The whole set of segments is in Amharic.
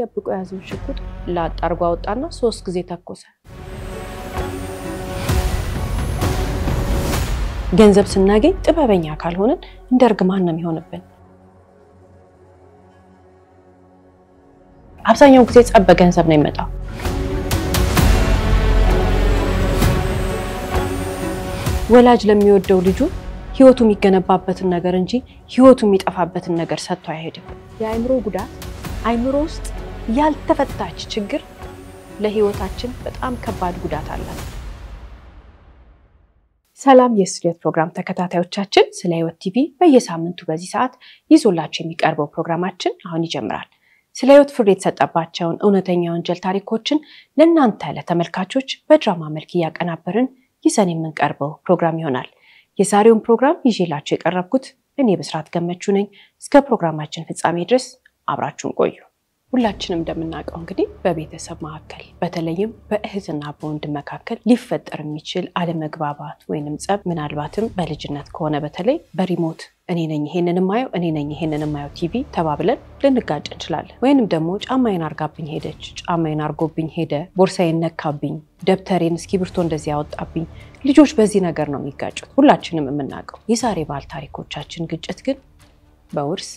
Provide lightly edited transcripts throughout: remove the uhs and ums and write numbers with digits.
ደብቆ ያዘው ሽጉጥ ላጣርጓ ወጣና 3 ጊዜ ተኮሰ ገንዘብ ስናገኝ ጥበበኛ ካልሆነን እንደርግማን ነው የሚሆንብን አብዛኛው ጊዜ ጸብ በገንዘብ ነው የሚመጣው ወላጅ ለሚወደው ልጁ ህይወቱ የሚገነባበትን ነገር እንጂ ህይወቱ የሚጠፋበትን ነገር ሰጥቶ አይሄድም የአይምሮ ጉዳት አይምሮ ውስጥ ያልተፈታች ችግር ለህይወታችን በጣም ከባድ ጉዳት አላት ሰላም የስቱዲዮ ፕሮግራም ተከታታዮቻችን ስለ ህይወት ቲቪ በየሳምንቱ በዚህ ሰዓት ይዞላችሁ የሚቀርበው ፕሮግራማችን አሁን ይጀምራል ስለ ህይወት ፍርድ የተሰጠባቸውን እውነተኛ ወንጀል ታሪኮችን ለእናንተ ለተመልካቾች በድራማ መልክ ያቀናበርን ይዘን የምንቀርበው ፕሮግራም ይሆናል የዛሬውን ፕሮግራም ይዤላችሁ የቀረብኩት እኔ በስራት ገመቹ ነኝ እስከ ፕሮግራማችን ፍጻሜ ድረስ አብራችሁን ቆዩ ሁላችንም እንደምናውቀው እንግዲህ በቤተሰብ መካከል በተለይም በእህትና በወንድም መካከል ሊፈጠር የሚችል አለመግባባት ወይንም ጸብ ምናልባትም በልጅነት ከሆነ በተለይ በሪሞት እኔ ነኝ ይሄንን ማየው ቲቪ ተባብለን ልንጋጭ እንችላለን ወይንም ደግሞ ጫማዬን አርጋብኝ ሄደች ጫማዬን አርጎብኝ ሄደ ቦርሳዬን ነካብኝ ደብተሬን እስኪብርቶ እንደዚህ ያወጣብኝ ልጆች በዚህ ነገር ነው የሚጋጩት ሁላችንም የምናውቀው የዛሬ ባል ታሪኮቻችን ግጭት ግን በውርስ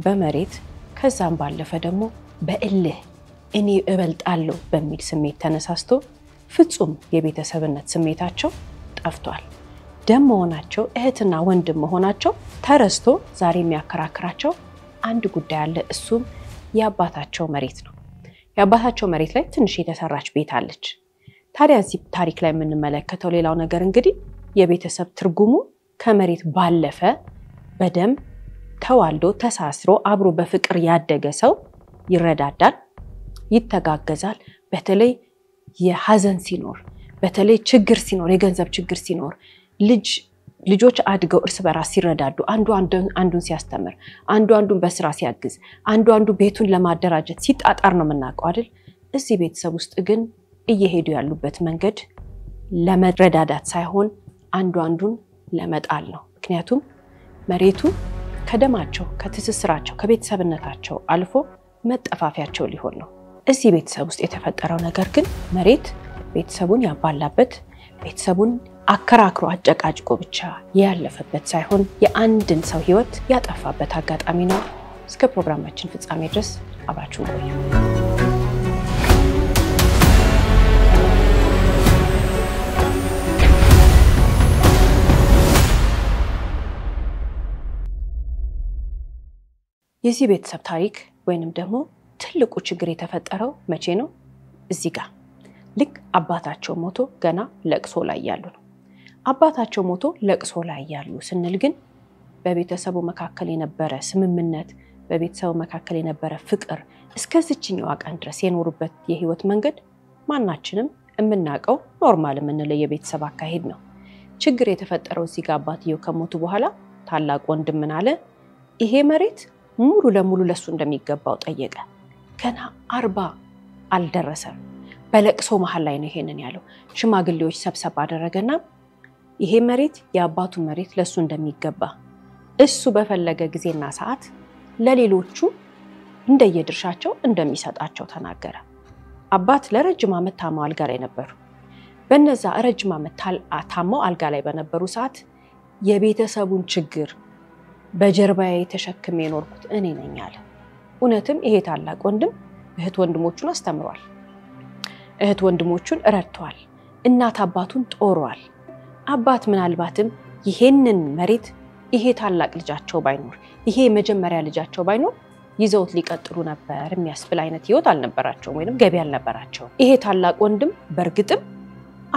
በመሬት ከዛም ባለፈ ደግሞ በእልህ እኔ እበልጣለሁ በሚል ስሜት ተነሳስቶ ፍጹም የቤተሰብነት ስሜታቸው ጠፍቷል ደም መሆናቸው እህትና ወንድም መሆናቸው ተረስቶ ዛሬ የሚያከራክራቸው አንድ ጉዳይ አለ እሱም ያባታቸው መሬት ነው ያባታቸው መሬት ላይ ትንሽ የተሰራች ቤት አለች ታዲያ እዚህ ታሪክ ላይ የምንመለከተው ሌላው ነገር እንግዲህ የቤተሰብ ትርጉሙ ከመሬት ባለፈ በደም ተዋልዶ ተሳስሮ አብሮ በፍቅር ያደገ ሰው ይረዳዳል ይተጋገዛል በተለይ የሐዘን ሲኖር በተለይ ችግር ሲኖር የገንዘብ ችግር ሲኖር ልጆች አድገው እርስ በራስ ሲረዳዱ አንዱን ሲያስተምር አንዱን በስራ ሲያግዝ አንዱ ቤቱን ለማደራጀት ሲጣጣር ነው የምናውቀው አይደል እዚህ ቤተሰብ ውስጥ ግን እየሄዱ ያሉበት መንገድ ለመረዳዳት ሳይሆን አንዱን ለመጣል ነው ምክንያቱም መሬቱ ከደማቸው ከትስስራቸው ከቤተሰብነታቸው አልፎ መጠፋፊያቸው ሊሆን ነው እዚህ ቤተሰብ ውስጥ የተፈጠረው ነገር ግን መሬት ቤተሰቡን ያባላበት ቤተሰቡን አከራክሮ አጨቃጭቆ ብቻ ያለፈበት ሳይሆን የአንድን ሰው ህይወት ያጠፋበት አጋጣሚ ነው እስከ ፕሮግራማችን ፍጻሜ ድረስ አብራችሁን ቆዩ የዚህ ቤተሰብ ታሪክ ወይንም ደግሞ ትልቁ ችግር የተፈጠረው መቼ ነው እዚህ ጋር ልክ አባታቸው ሞቶ ገና ለቅሶ ላይ ያሉ ነው አባታቸው ሞቶ ለቅሶ ላይ ያሉ ስንል ግን በቤተሰቡ መካከል የነበረ ስምምነት በቤተሰቡ መካከል የነበረ ፍቅር እስከዚህኛው ቀን ድረስ የኖሩበት የህይወት መንገድ ማናችንም የምናቀው ኖርማል የምንለው የቤተሰብ አካሄድ ነው ችግር የተፈጠረው እዚህ ጋር አባትየው ከሞቱ በኋላ ታላቅ ወንድም ምን አለ ይሄ መሬት ሙሉ ለሙሉ ለሱ እንደሚገባው ጠየቀ ገና 40 አልደረሰም በለቅሶ መሃል ላይ ነው ይሄንን ያለው ሽማግሌዎች ሰብሰብ አደረገና ይሄ መሬት የአባቱ መሬት ለሱ እንደሚገባ እሱ በፈለገ ጊዜና ሰዓት ለሌሎቹ እንደየድርሻቸው እንደሚሰጣቸው ተናገረ አባት ለረጅም ዓመት ታመው አልጋ ላይ ነበሩ በእነዛ ረጅም ዓመት ታመው አልጋ ላይ በነበሩ ሰዓት የቤተሰቡን ችግር በጀርባዬ ተሸክሜ ኖርኩት እኔ ነኝ አለ እውነትም ይሄ ታላቅ ወንድም እህት ወንድሞቹን አስተምሯል እህት ወንድሞቹን ረድቷል እናት አባቱን ጦሯል አባት ምናልባትም ይሄንን መሬት ይሄ ታላቅ ልጃቸው ባይኖር ይሄ መጀመሪያ ልጃቸው ባይኖር ይዘውት ሊቀጥሉ ነበር የሚያስብል አይነት ህይወት አልነበራቸው ወይንም ገቢ አልነበራቸው ይሄ ታላቅ ወንድም በርግጥም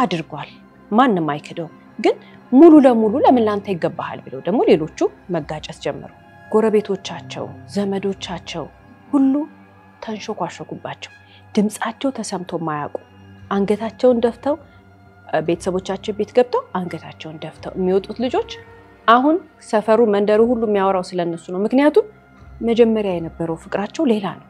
አድርጓል ማንንም አይከደው ግን ሙሉ ለሙሉ ለምን ላንተ ይገባሃል ብለው ደግሞ ሌሎቹ መጋጨት ጀመሩ ጎረቤቶቻቸው ዘመዶቻቸው ሁሉ ተንሾኳሾኩባቸው ድምጻቸው ተሰምቶ ማያውቁ አንገታቸውን ደፍተው ቤተሰቦቻቸው ቤት ገብተው አንገታቸውን ደፍተው የሚወጡት ልጆች አሁን ሰፈሩ መንደሩ ሁሉ የሚያወራው ስለነሱ ነው ምክንያቱም መጀመሪያ የነበረው ፍቅራቸው ሌላ ነው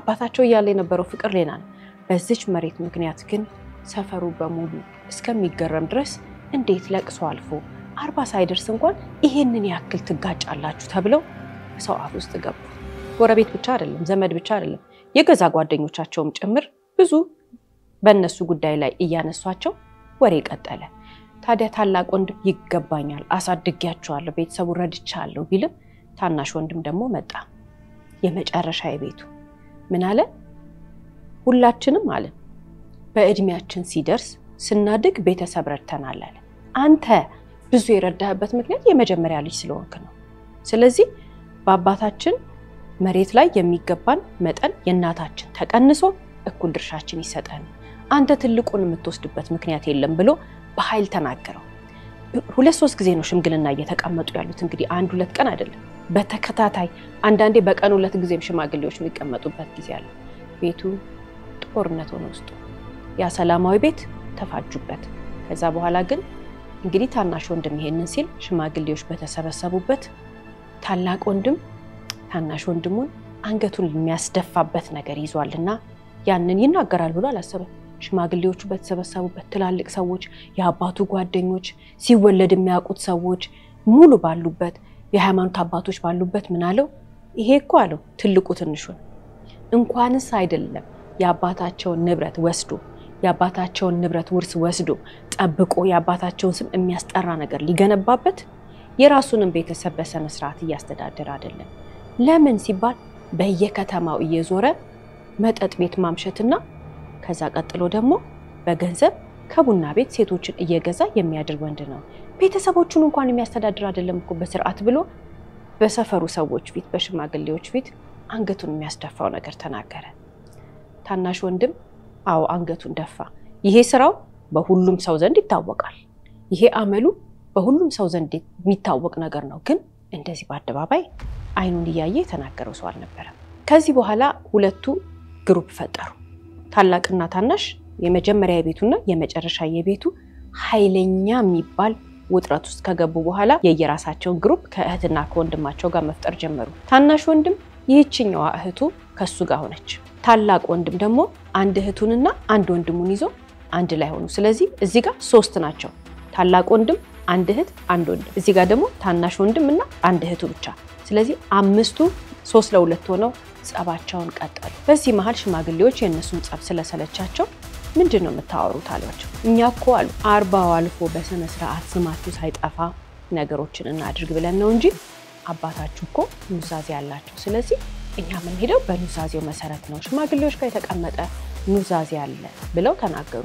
አባታቸው ያለ የነበረው ፍቅር ሌላ ነው በዚች መሬት ምክንያት ግን ሰፈሩ በሙሉ እስከሚገረም ድረስ እንዴት ለቅሶ አልፎ 40 ሳይደርስ እንኳን ይሄንን ያክል ትጋጫላችሁ ተብለው ሰው አፍ ውስጥ ገቡ ጎረቤት ብቻ አይደለም ዘመድ ብቻ አይደለም የገዛ ጓደኞቻቸውም ጭምር ብዙ በእነሱ ጉዳይ ላይ እያነሷቸው ወሬ ቀጠለ። ታዲያ ታላቅ ወንድም ይገባኛል አሳድጊያቸዋለሁ ቤተሰቡ ረድቻለሁ ቢልም ታናሽ ወንድም ደግሞ መጣ። የመጨረሻ የቤቱ ምን አለ? ሁላችንም አለ በእድሜያችን ሲደርስ ስናድግ ቤተሰብ ረድተናል አለ። አንተ ብዙ የረዳህበት ምክንያት የመጀመሪያ ልጅ ስለሆንክ ነው። ስለዚህ በአባታችን መሬት ላይ የሚገባን መጠን የእናታችን ተቀንሶ እኩል ድርሻችን ይሰጠን። አንተ ትልቁን የምትወስድበት ምክንያት የለም ብሎ በኃይል ተናገረው። 2-3 ጊዜ ነው ሽምግልና እየተቀመጡ ያሉት። እንግዲህ 1-2 ቀን አይደለም በተከታታይ አንዳንዴ በቀን 2 ጊዜም ሽማግሌዎች የሚቀመጡበት ጊዜ አለ። ቤቱ ጦርነት ሆነ ውስጡ ያ ሰላማዊ ቤት ተፋጁበት። ከዛ በኋላ ግን እንግዲህ ታናሽ ወንድም ይሄንን ሲል ሽማግሌዎች በተሰበሰቡበት ታላቅ ወንድም ታናሽ ወንድሙን አንገቱን የሚያስደፋበት ነገር ይዟልና ያንን ይናገራል ብሎ አላሰበም። ሽማግሌዎቹ በተሰበሰቡበት ትላልቅ ሰዎች የአባቱ ጓደኞች ሲወለድ የሚያውቁት ሰዎች ሙሉ ባሉበት የሃይማኖት አባቶች ባሉበት ምን አለው? ይሄ እኮ አለው ትልቁ ትንሹን እንኳንስ አይደለም የአባታቸውን ንብረት ወስዶ የአባታቸውን ንብረት ውርስ ወስዶ ጠብቆ የአባታቸውን ስም የሚያስጠራ ነገር ሊገነባበት የራሱንም ቤተሰብ በሰነ ስርዓት እያስተዳደረ አይደለም። ለምን ሲባል በየከተማው እየዞረ መጠጥ ቤት ማምሸትና ከዛ ቀጥሎ ደግሞ በገንዘብ ከቡና ቤት ሴቶችን እየገዛ የሚያድር ወንድ ነው። ቤተሰቦቹን እንኳን የሚያስተዳድር አይደለም እኮ በስርዓት ብሎ በሰፈሩ ሰዎች ፊት በሽማግሌዎች ፊት አንገቱን የሚያስደፋው ነገር ተናገረ። ታናሽ ወንድም አው አንገቱን ደፋ። ይሄ ስራው በሁሉም ሰው ዘንድ ይታወቃል። ይሄ አመሉ በሁሉም ሰው ዘንድ የሚታወቅ ነገር ነው። ግን እንደዚህ በአደባባይ አይኑን እያየ የተናገረው ሰው አልነበረም። ከዚህ በኋላ ሁለቱ ግሩፕ ፈጠሩ። ታላቅና ታናሽ የመጀመሪያ የቤቱና የመጨረሻ የቤቱ ኃይለኛ የሚባል ውጥረት ውስጥ ከገቡ በኋላ የየራሳቸውን ግሩፕ ከእህትና ከወንድማቸው ጋር መፍጠር ጀመሩ። ታናሽ ወንድም ይህችኛዋ እህቱ ከሱ ጋር ሆነች። ታላቅ ወንድም ደግሞ አንድ እህቱንና አንድ ወንድሙን ይዞ አንድ ላይ ሆኑ። ስለዚህ እዚህ ጋር 3 ናቸው። ታላቅ ወንድም፣ አንድ እህት፣ አንድ ወንድም። እዚህ ጋር ደግሞ ታናሽ ወንድምና አንድ እህቱ ብቻ። ስለዚህ 5ቱ 3-2 ሆነው ጸባቸውን ቀጠሉ። በዚህ መሃል ሽማግሌዎች የነሱን ጸብ ስለሰለቻቸው ምንድነው የምታወሩት አሏቸው። እኛ እኮ አሉ 40 አልፎ በሰነ ስርዓት ስማችሁ ሳይጠፋ ነገሮችን እናድርግ ብለን ነው እንጂ አባታችሁ እኮ ኑዛዜ ያላችሁ። ስለዚህ እኛ ምን ሄደው በኑዛዜው መሰረት ነው ሽማግሌዎች ጋር የተቀመጠ ኑዛዜ አለ ብለው ተናገሩ።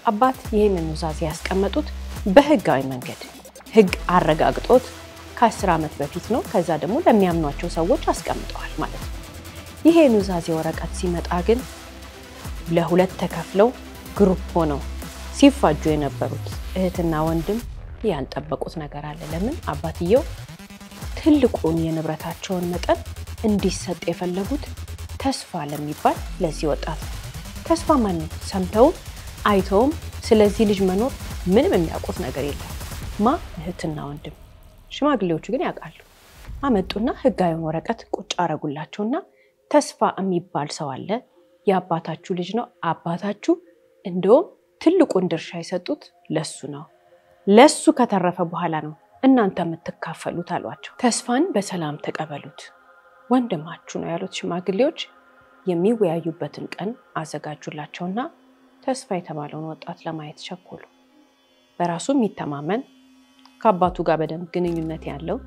አባት ይሄንን ኑዛዜ ያስቀመጡት በህጋዊ መንገድ ህግ አረጋግጦት ከ10 ዓመት በፊት ነው። ከዛ ደግሞ ለሚያምኗቸው ሰዎች አስቀምጠዋል ማለት ነው። ይሄ ኑዛዜ ወረቀት ሲመጣ ግን ለሁለት ተከፍለው ግሩፕ ሆነው ሲፋጁ የነበሩት እህትና ወንድም ያልጠበቁት ነገር አለ። ለምን? አባትየው ትልቁን የንብረታቸውን መጠን እንዲሰጥ የፈለጉት ተስፋ ለሚባል ለዚህ ወጣት ተስፋ ማን ሰምተው አይተውም ስለዚህ ልጅ መኖር ምንም የሚያውቁት ነገር የለም። እህትና ወንድም ሽማግሌዎቹ ግን ያውቃሉ። አመጡና ህጋዊውን ወረቀት ቁጭ አረጉላቸውና ተስፋ የሚባል ሰው አለ፣ የአባታችሁ ልጅ ነው። አባታችሁ እንደውም ትልቁን ድርሻ የሰጡት ለሱ ነው። ለሱ ከተረፈ በኋላ ነው እናንተ የምትካፈሉት አሏቸው። ተስፋን በሰላም ተቀበሉት፣ ወንድማችሁ ነው ያሉት ሽማግሌዎች የሚወያዩበትን ቀን አዘጋጁላቸውና ተስፋ የተባለውን ወጣት ለማየት ቸኮሉ። በራሱ የሚተማመን ከአባቱ ጋር በደንብ ግንኙነት ያለው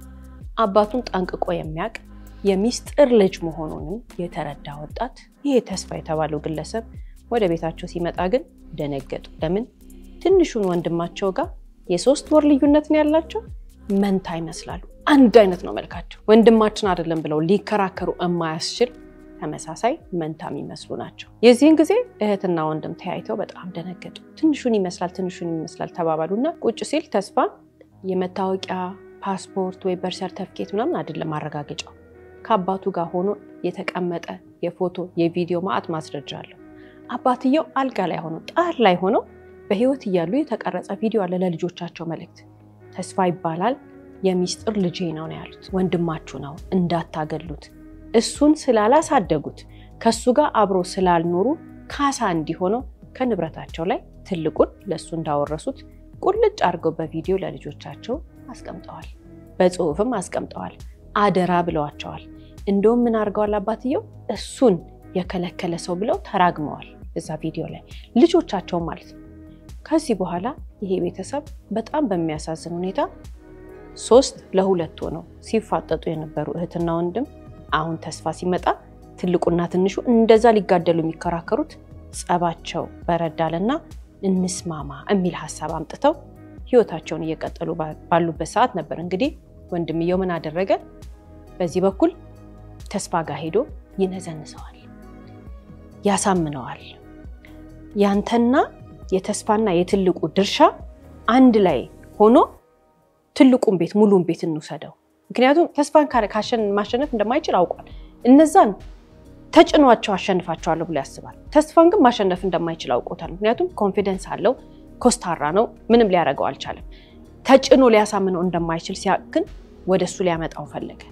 አባቱን ጠንቅቆ የሚያውቅ የሚስጥር ልጅ መሆኑን የተረዳ ወጣት ይሄ ተስፋ የተባለው ግለሰብ ወደ ቤታቸው ሲመጣ ግን ደነገጡ። ለምን? ትንሹን ወንድማቸው ጋር የ3 ወር ልዩነት ነው ያላቸው። መንታ ይመስላሉ። አንድ አይነት ነው መልካቸው። ወንድማችን አይደለም ብለው ሊከራከሩ የማያስችል ተመሳሳይ መንታ የሚመስሉ ናቸው። የዚህን ጊዜ እህትና ወንድም ተያይተው በጣም ደነገጡ። ትንሹን ይመስላል ተባባሉና ቁጭ ሲል ተስፋ የመታወቂያ ፓስፖርት ወይ በርዝ ሰርቲፊኬት ምናምን አይደለም ማረጋገጫው፣ ከአባቱ ጋር ሆኖ የተቀመጠ የፎቶ የቪዲዮ ማአት ማስረጃ አለው። አባትየው አልጋ ላይ ሆኖ ጣር ላይ ሆኖ በህይወት እያሉ የተቀረጸ ቪዲዮ አለ ለልጆቻቸው መልእክት። ተስፋ ይባላል፣ የሚስጥር ልጄ ነው ያሉት። ወንድማችሁ ነው እንዳታገሉት፣ እሱን ስላላሳደጉት ከሱ ጋር አብሮ ስላልኖሩ ካሳ እንዲሆነው ከንብረታቸው ላይ ትልቁን ለሱ እንዳወረሱት ቁልጭ አድርገው በቪዲዮ ለልጆቻቸው አስቀምጠዋል። በጽሁፍም አስቀምጠዋል። አደራ ብለዋቸዋል። እንደውም ምን አድርገዋል አባትየው እሱን የከለከለ ሰው ብለው ተራግመዋል እዛ ቪዲዮ ላይ ልጆቻቸው ማለት ነው ከዚህ በኋላ ይሄ ቤተሰብ በጣም በሚያሳዝን ሁኔታ 3-2 ሆነው ሲፋጠጡ የነበሩ እህትና ወንድም አሁን ተስፋ ሲመጣ ትልቁና ትንሹ እንደዛ ሊጋደሉ የሚከራከሩት ጸባቸው በረዳልና እንስማማ የሚል ሐሳብ አምጥተው ህይወታቸውን እየቀጠሉ ባሉበት ሰዓት ነበር እንግዲህ ወንድምየው ምን አደረገ በዚህ በኩል ተስፋ ጋር ሄዶ ይነዘንሰዋል ያሳምነዋል ያንተና የተስፋና የትልቁ ድርሻ አንድ ላይ ሆኖ ትልቁን ቤት ሙሉን ቤት እንውሰደው ምክንያቱም ተስፋን ካሸን ማሸነፍ እንደማይችል አውቋል እነዛን ተጭኗቸው አሸንፋቸዋለሁ ብሎ ያስባል ተስፋን ግን ማሸነፍ እንደማይችል አውቆታል ምክንያቱም ኮንፊደንስ አለው ኮስታራ ነው ምንም ሊያረጋው አልቻለም ተጭኖ ሊያሳምነው እንደማይችል ሲያቅን ወደሱ ሊያመጣው ፈለገ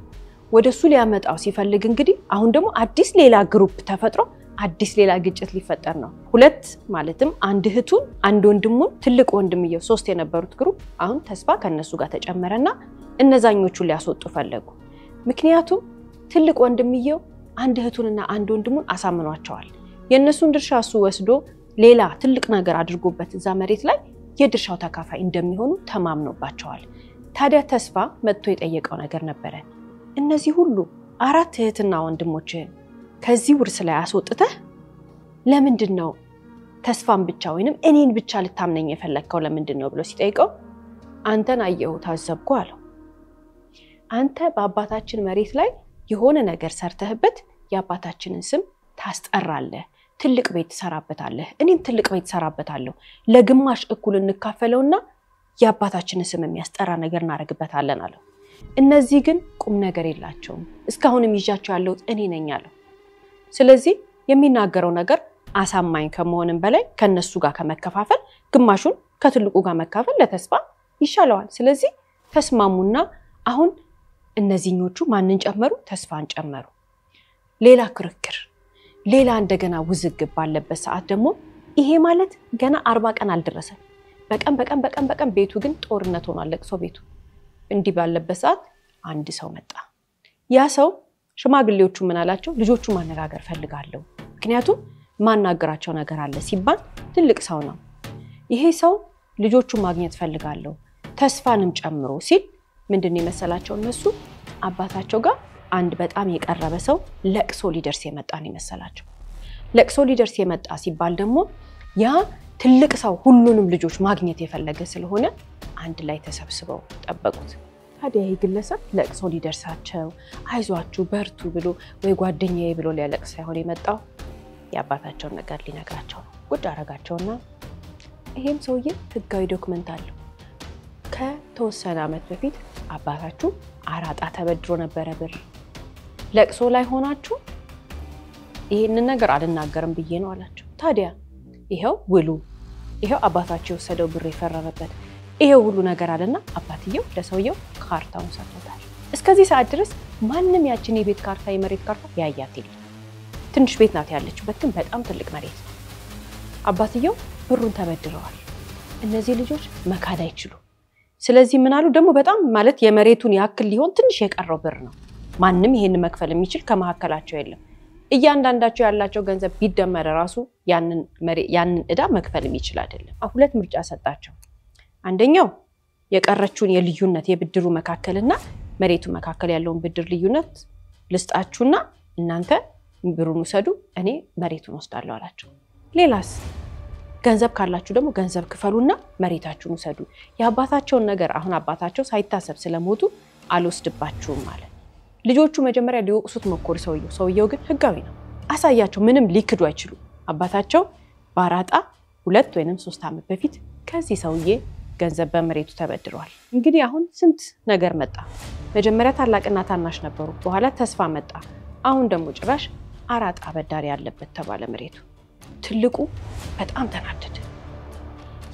ወደሱ ሊያመጣው ሲፈልግ እንግዲህ አሁን ደግሞ አዲስ ሌላ ግሩፕ ተፈጥሮ አዲስ ሌላ ግጭት ሊፈጠር ነው ሁለት ማለትም አንድ እህቱን አንድ ወንድሙን ትልቅ ወንድምየው 3 የነበሩት ግሩፕ አሁን ተስፋ ከነሱ ጋር ተጨመረና እነዛኞቹ ሊያስወጡ ፈለጉ ምክንያቱም ትልቅ ወንድምየው አንድ እህቱንና አንድ ወንድሙን አሳምኗቸዋል የነሱን ድርሻ እሱ ወስዶ ሌላ ትልቅ ነገር አድርጎበት እዛ መሬት ላይ የድርሻው ተካፋይ እንደሚሆኑ ተማምኖባቸዋል ታዲያ ተስፋ መጥቶ የጠየቀው ነገር ነበር እነዚህ ሁሉ 4 እህትና ወንድሞች ከዚህ ውርስ ላይ አስወጥተህ ለምንድነው ተስፋን ብቻ ወይንም እኔን ብቻ ልታምነኝ የፈለከው ለምንድነው ብሎ ሲጠይቀው አንተን አየሁ ታዘብኩ አለው አንተ በአባታችን መሬት ላይ የሆነ ነገር ሰርተህበት የአባታችንን ስም ታስጠራለህ ትልቅ ቤት ሰራበታለህ እኔም ትልቅ ቤት ሰራበታለሁ ለግማሽ እኩል እንካፈለውና የአባታችንን ስም የሚያስጠራ ነገር እናረግበታለን አለው እነዚህ ግን ቁም ነገር የላቸውም እስካሁንም ይዣቸው ያለው እኔ ነኝ አለው ስለዚህ የሚናገረው ነገር አሳማኝ ከመሆንም በላይ ከነሱ ጋር ከመከፋፈል ግማሹን ከትልቁ ጋር መካፈል ለተስፋ ይሻለዋል ስለዚህ ተስማሙና አሁን እነዚህኞቹ ማንን ጨመሩ ተስፋን ጨመሩ ሌላ ክርክር ሌላ እንደገና ውዝግብ ባለበት ሰዓት ደግሞ ይሄ ማለት ገና 40 ቀን አልደረሰም በቀን ቤቱ ግን ጦርነት ሆኗል ለቅሶ ቤቱ እንዲህ ባለበት ሰዓት አንድ ሰው መጣ ያ ሰው ሽማግሌዎቹ ምን አላቸው ልጆቹ ማነጋገር ፈልጋለሁ ምክንያቱም ማናገራቸው ነገር አለ ሲባል ትልቅ ሰው ነው ይሄ ሰው ልጆቹ ማግኘት ፈልጋለሁ ተስፋንም ጨምሮ ሲል ምንድነው የመሰላቸው እነሱ አባታቸው ጋር አንድ በጣም የቀረበ ሰው ለቅሶ ሊደርስ የመጣ ነው የመሰላቸው ለቅሶ ሊደርስ የመጣ ሲባል ደግሞ ያ ትልቅ ሰው ሁሉንም ልጆች ማግኘት የፈለገ ስለሆነ አንድ ላይ ተሰብስበው ጠበቁት ታዲያ ይሄ ግለሰብ ለቅሶ ሊደርሳቸው አይዟችሁ በርቱ ብሎ ወይ ጓደኛዬ ብሎ ሊያለቅስ ሳይሆን የመጣው የአባታቸውን ነገር ሊነግራቸው ነው ጉድ አረጋቸውና ይሄም ሰውዬ ህጋዊ ዶክመንት አለው ከተወሰነ አመት በፊት አባታችሁ አራጣ ተበድሮ ነበር ብር ለቅሶ ላይ ሆናችሁ ይሄንን ነገር አልናገርም ብዬ ነው አላቸው ታዲያ ይሄው ውሉ ይሄው አባታችሁ ወሰደው ብር ይፈረረበት ይሄው ሁሉ ነገር አለና አባትየው ለሰውየው ካርታውን ሰጥቶታል እስከዚህ ሰዓት ድረስ ማንንም ያችን የቤት ካርታ የመሬት ካርታ ያያት የለም ትንሽ ቤት ናት ያለችበት ግን በጣም ትልቅ መሬት ነው አባትየው ብሩን ተበድረዋል እነዚህ ልጆች መካድ አይችሉ ስለዚህ ምን አሉ ደግሞ በጣም ማለት የመሬቱን ያክል ሊሆን ትንሽ የቀረው ብር ነው ማንንም ይሄን መክፈል የሚችል ከመሐከላቸው የለም እያንዳንዳቸው ያላቸው ገንዘብ ቢደመር ራሱ ያንን እዳ መክፈል የሚችል አይደለም ሁለት ምርጫ ሰጣቸው አንደኛው የቀረችውን የልዩነት የብድሩ መካከልና መሬቱ መካከል ያለውን ብድር ልዩነት ልስጣችሁና እናንተ ብሩን ወሰዱ እኔ መሬቱን ወስዳለሁ አላቸው ሌላስ ገንዘብ ካላችሁ ደግሞ ገንዘብ ክፈሉና መሬታችሁን ወሰዱ ያባታቸውን ነገር አሁን አባታቸው ሳይታሰብ ስለሞቱ አልወስድባችሁም ማለት ልጆቹ መጀመሪያ ሊወቅሱት መኮር ሰውየው ግን ህጋዊ ነው አሳያቸው ምንም ሊክዱ አይችሉ አባታቸው ባራጣ 2 ወይንም 3 አመት በፊት ከዚህ ሰውዬ ገንዘብ በመሬቱ ተበድሯል እንግዲህ አሁን ስንት ነገር መጣ መጀመሪያ ታላቅና ታናሽ ነበሩ በኋላ ተስፋ መጣ አሁን ደግሞ ጭራሽ አራጣ በዳሪ ያለበት ተባለ መሬቱ ትልቁ በጣም ተናደደ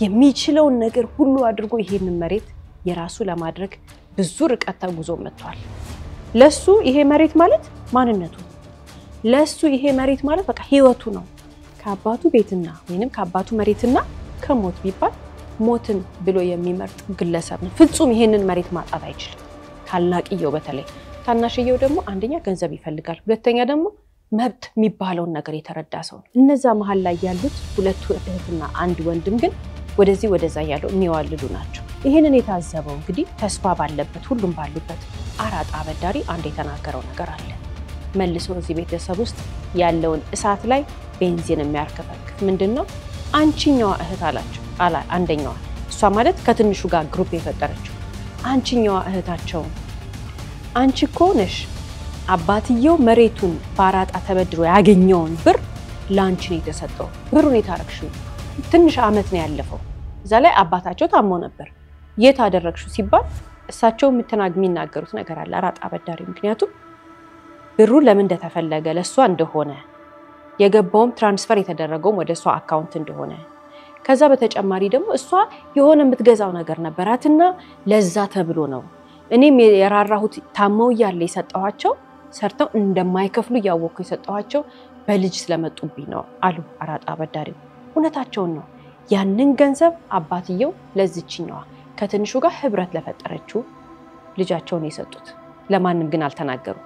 የሚችለው ነገር ሁሉ አድርጎ ይሄንን መሬት የራሱ ለማድረግ ብዙ ርቀት ተጉዞ መጥቷል ለሱ ይሄ መሬት ማለት ማንነቱ ለሱ ይሄ መሬት ማለት በቃ ህይወቱ ነው ከአባቱ ቤትና ወይንም ከአባቱ መሬትና ከሞት ቢባል ሞትን ብሎ የሚመርጥ ግለሰብ ነው ፍጹም ይሄንን መሬት ማጣት አይችልም ታላቅየው በተለይ ታናሽየው ደግሞ አንደኛ ገንዘብ ይፈልጋል ሁለተኛ ደግሞ መብት የሚባለው ነገር የተረዳ ሰው ነው እነዛ መሃል ላይ ያሉት ሁለቱ እህትና አንድ ወንድም ግን ወደዚህ ወደዛ ያለው የሚዋልዱ ናቸው ይሄንን የታዘበው እንግዲህ ተስፋ ባለበት ሁሉም ባሉበት አራጣ አበዳሪ አንድ የተናገረው ነገር አለ መልሶ እዚህ ቤተሰብ ውስጥ ያለውን እሳት ላይ ቤንዚን የሚያርከፈክፍ ምንድነው አንቺኛዋ እህት አላቸው አንደኛዋ እሷ ማለት ከትንሹ ጋር ግሩፕ የፈጠረችው አንቺኛዋ እህታቸው አንቺ እኮ ነሽ አባትየው መሬቱን ባራጣ ተበድሮ ያገኘውን ብር ላንቺ ነው የተሰጠው ብሩን የታረክሽው ትንሽ አመት ነው ያለፈው እዛ ላይ አባታቸው ታሞ ነበር የት አደረግሽው ሲባል እሳቸው የሚናገሩት ነገር አለ አራጣ አበዳሪ ምክንያቱም ብሩ ለምን እንደተፈለገ ለሷ እንደሆነ የገባውም ትራንስፈር የተደረገው ወደ ሷ አካውንት እንደሆነ ከዛ በተጨማሪ ደግሞ እሷ የሆነ የምትገዛው ነገር ነበራትና ለዛ ተብሎ ነው እኔም የራራሁት ታመው ያለ የሰጣኋቸው ሰርተው እንደማይከፍሉ ያወቁ የሰጣኋቸው በልጅ ስለመጡብኝ ነው አሉ አራጣ አበዳሪው እውነታቸው ነው ያንን ገንዘብ አባትየው ለዚህኛዋ ከትንሹ ጋር ህብረት ለፈጠረችው ልጃቸው ነው የሰጡት ለማንም ግን አልተናገሩ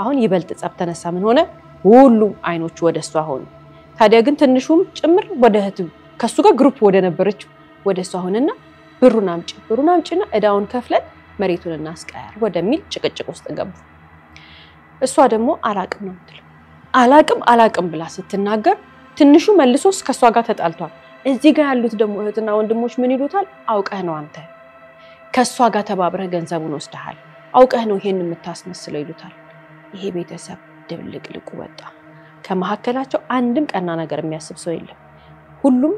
አሁን ይበልጥ ጸብ ተነሳ ምን ሆነ ሁሉም አይኖቹ ወደሷ ሆኑ ታዲያ ግን ትንሹም ጭምር ወደ እህቱ ከሱ ጋር ግሩፕ ወደ ነበረችው ወደሷ ሆነና ብሩን አምጪና እዳውን ከፍለን መሬቱን እናስቀር ወደሚል ጭቅጭቅ ውስጥ ገቡ እሷ ደግሞ አላቅም ነው የምትለው አላቅም ብላ ስትናገር ትንሹ መልሶስ ከሷ ጋር ተጣልቷል እዚህ ጋር ያሉት ደግሞ እህትና ወንድሞች ምን ይሉታል አውቀህ ነው አንተ ከሷ ጋር ተባብረህ ገንዘቡን ወስደሃል አውቀህ ነው ይሄን የምታስመስለው ይሉታል ይሄ ቤተሰብ ድብልቅልቁ ወጣ ከመሐከላቸው አንድም ቀና ነገር የሚያስብ ሰው የለም ሁሉም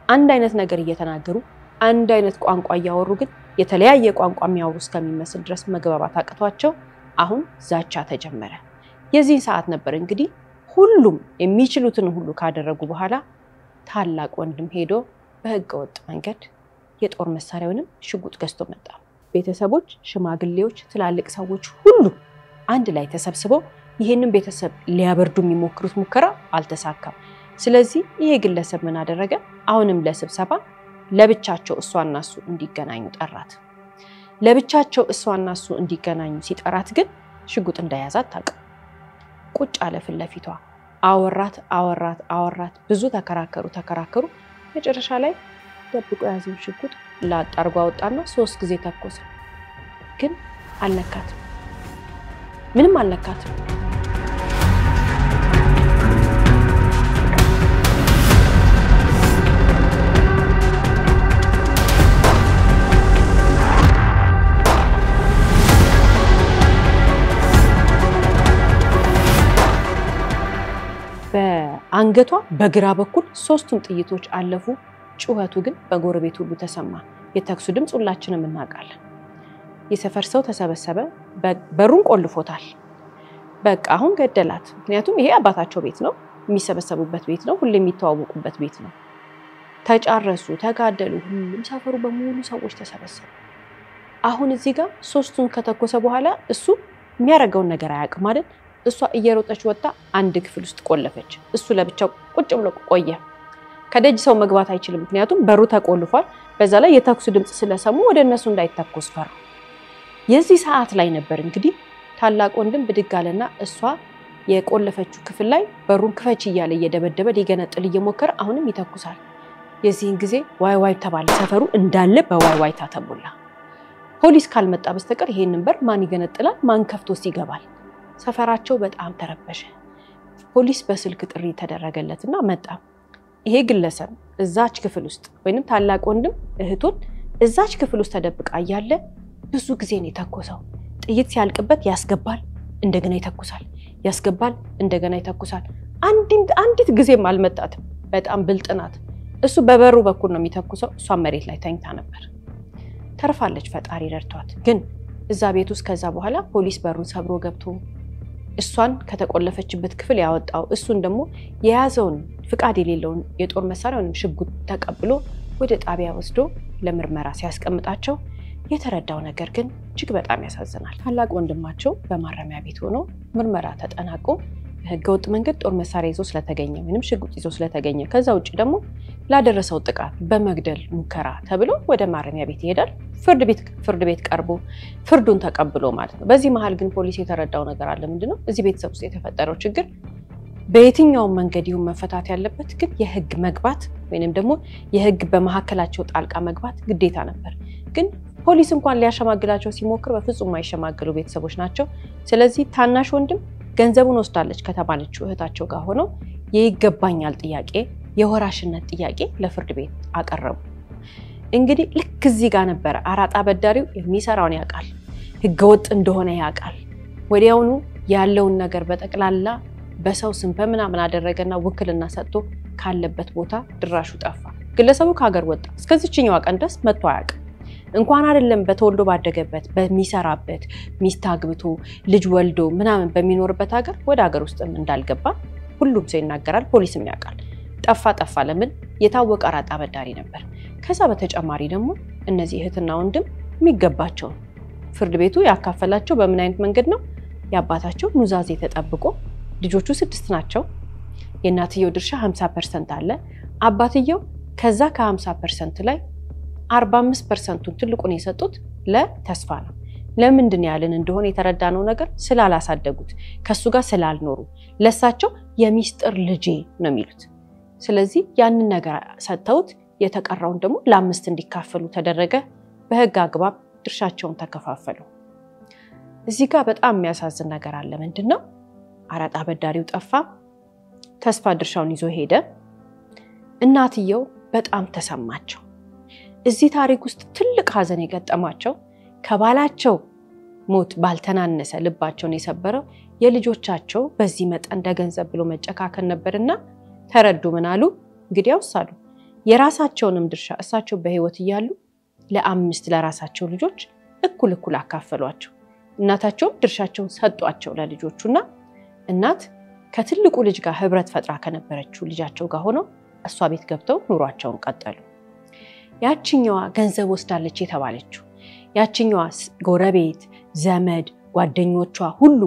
አንድ አይነት ነገር እየተናገሩ አንድ አይነት ቋንቋ ያወሩ ግን የተለያየ ቋንቋ የሚያወሩ እስከሚመስል ድረስ መግባባት አቅቷቸው አሁን ዛቻ ተጀመረ የዚህ ሰዓት ነበር እንግዲህ ሁሉም የሚችሉትን ሁሉ ካደረጉ በኋላ ታላቅ ወንድም ሄዶ በህገ ወጥ መንገድ የጦር መሳሪያውንም ሽጉጥ ገዝቶ መጣ ቤተሰቦች ሽማግሌዎች ትላልቅ ሰዎች ሁሉ አንድ ላይ ተሰብስበው ይሄንን ቤተሰብ ሊያበርዱ የሚሞክሩት ሙከራ አልተሳካም ስለዚህ ይሄ ግለሰብ ምን አደረገ አሁንም ለስብሰባ ለብቻቸው እሷና እሱ እንዲገናኙ ጠራት ለብቻቸው እሷና እሱ እንዲገናኙ ሲጠራት ግን ሽጉጥ እንደያዛት ታውቃ ቁጭ አለ ፍለፊቷ አወራት ብዙ ተከራከሩ መጨረሻ ላይ ደብቆ ያዘው ሽጉጥ ላጣርጓ ወጣና 3 ጊዜ ተኮሰ ግን አልነካትም ምንም አልነካትም በአንገቷ በግራ በኩል 3ቱም ጥይቶች አለፉ ጩኸቱ ግን በጎረቤት ሁሉ ተሰማ የተኩሱ ድምጽ ሁላችንም እናውቃለን የሰፈር ሰው ተሰበሰበ በሩን ቆልፎታል በቃ አሁን ገደላት ምክንያቱም ይሄ አባታቸው ቤት ነው የሚሰበሰቡበት ቤት ነው ሁሉ የሚተዋወቁበት ቤት ነው ተጫረሱ ተጋደሉ ሁሉም ሰፈሩ በሙሉ ሰዎች ተሰበሰቡ አሁን እዚህ ጋር 3ቱን ከተኮሰ በኋላ እሱ የሚያረጋው ነገር አያውቅም አይደል እሷ እየሮጠች ወጣ አንድ ክፍል ውስጥ ቆለፈች እሱ ለብቻው ቁጭ ብሎ ቆየ ከደጅ ሰው መግባት አይችልም ምክንያቱም በሩ ተቆልፏል በዛ ላይ የተኩስ ድምጽ ስለሰሙ ወደ እነሱ እንዳይተኮስ ፈሩ የዚህ ሰዓት ላይ ነበር እንግዲህ ታላቅ ወንድም ብድጋለና እሷ የቆለፈችው ክፍል ላይ በሩን ክፈች ይያለ እየደበደበ ሊገነጥል እየሞከረ አሁንም ይተኩሳል የዚህን ጊዜ ዋይ ተባለ ሰፈሩ እንዳለ በዋይ ተሞላ ፖሊስ ካልመጣ በስተቀር ይሄንን በር ማን ይገነጥላል ማን ከፍቶስ ይገባል ሰፈራቸው በጣም ተረበሸ ፖሊስ በስልክ ጥሪ ተደረገለትና መጣ ይሄ ግለሰብ እዛች ክፍል ውስጥ ወይንም ታላቅ ወንድም እህቱን እዛች ክፍል ውስጥ ተደብቃ ያለ ብዙ ጊዜ ነው የተኮሰው ጥይት ሲያልቅበት ያስገባል እንደገና ይተኩሳል ያስገባል እንደገና ይተኩሳል አንዲት ጊዜም አልመጣትም በጣም ብልጥናት እሱ በበሩ በኩል ነው የሚተኩሰው እሷ መሬት ላይ ተኝታ ነበር ተርፋለች ፈጣሪ ረድቷት ግን እዛ ቤት ውስጥ ከዛ በኋላ ፖሊስ በሩን ሰብሮ ገብቶ እሷን ከተቆለፈችበት ክፍል ያወጣው እሱን ደግሞ የያዘውን ፍቃድ የሌለውን የጦር መሳሪያውን ሽጉጥ ተቀብሎ ወደ ጣቢያ ወስዶ ለምርመራ ሲያስቀምጣቸው የተረዳው ነገር ግን እጅግ በጣም ያሳዝናል ታላቅ ወንድማቸው በማረሚያ ቤት ሆኖ ምርመራ ተጠናቆ በህገወጥ መንገድ ጦር መሳሪያ ይዞ ስለተገኘ ምንም ሽጉጥ ይዞ ስለተገኘ ከዛ ውጪ ደግሞ ላደረሰው ጥቃት በመግደል ሙከራ ተብሎ ወደ ማረሚያ ቤት ይሄዳል ፍርድ ቤት ቀርቦ ፍርዱን ተቀብሎ ማለት ነው በዚህ መሃል ግን ፖሊስ የተረዳው ነገር አለ ምንድነው እዚህ ቤተሰብ ውስጥ የተፈጠረው ችግር በየትኛው መንገድ ይሁን መፈታት ያለበት ግን የህግ መግባት ወይንም ደግሞ የህግ በመሐከላቸው ጣልቃ መግባት ግዴታ ነበር ግን ፖሊስ እንኳን ሊያሸማግላቸው ሲሞክር በፍጹም ማይሸማግሉ ቤተሰቦች ናቸው ስለዚህ ታናሽ ወንድም ገንዘቡን ወስዳለች ከተባለችው እህታቸው ጋር ሆነው የይገባኛል ጥያቄ የወራሽነት ጥያቄ ለፍርድ ቤት አቀረቡ እንግዲህ ልክ እዚህ ጋር ነበር አራጣ በዳሪው የሚሰራውን ያቃል ህገወጥ እንደሆነ ያቃል ወዲያውኑ ያለውን ነገር በጠቅላላ በሰው ስም በመናምን አደረገና ውክልና ሰጥቶ ካለበት ቦታ ድራሹ ጠፋ ግለሰቡ ከሀገር ወጣ እስከዚህኛው ቀን ድረስ መጥቶ ያቃ እንኳን አይደለም በተወልዶ ባደገበት በሚሰራበት ሚስት አግብቶ ልጅ ወልዶ ምናምን በሚኖርበት ሀገር ወደ ሀገር ውስጥም እንዳልገባ ሁሉም ሰው ይናገራል ፖሊስም ያቃል ጠፋ ለምን የታወቀ አራጣ በዳሪ ነበር ከዛ በተጨማሪ ደግሞ እነዚህ እህትና ወንድም የሚገባቸው ፍርድ ቤቱ ያካፈላቸው በምን አይነት መንገድ ነው ያባታቸው ኑዛዜ ተጠብቆ ልጆቹ 6 ናቸው የናትየው ድርሻ 50% አለ አባትየው ከዛ ከ50% ላይ 45%ን ትልቁን የሰጡት ለተስፋ ነው ለምንድን ያለን እንደሆነ የተረዳነው ነገር ስላላሳደጉት ከሱ ጋር ስላልኖሩ ለሳቸው የሚስጥር ልጄ ነው የሚሉት ስለዚህ ያንን ነገር ሰጥተውት የተቀራውን ደግሞ ለ5 እንዲካፈሉ ተደረገ በህግ አግባብ ድርሻቸውን ተከፋፈሉ እዚህ ጋር በጣም የሚያሳዝን ነገር አለ ምንድነው አራጣ በዳሪው ጠፋ ተስፋ ድርሻውን ይዞ ሄደ እናትየው በጣም ተሰማቸው እዚህ ታሪክ ውስጥ ትልቅ ሀዘን የገጠማቸው ከባላቸው ሞት ባልተናነሰ ልባቸውን የሰበረው የልጆቻቸው በዚህ መጠን እንደገንዘብ ብሎ መጨካከን ነበርና ተረዱ ምን አሉ እንግዲያውስ አሉ የራሳቸውንም ድርሻ እሳቸው በህይወት ይያሉ ለ5 ለራሳቸው ልጆች እኩል አካፈሏቸው እናታቸው ድርሻቸውን ሰጧቸው ለልጆቹና እናት ከትልቁ ልጅ ጋር ህብረት ፈጥራ ከነበረችው ልጃቸው ጋር ሆነው እሷ ቤት ገብተው ኑሯቸውን ቀጠሉ ያቺኛዋ ገንዘብ ወስዳለች የተባለችው ያቺኛዋ ጎረቤት ዘመድ ጓደኞቿ ሁሉ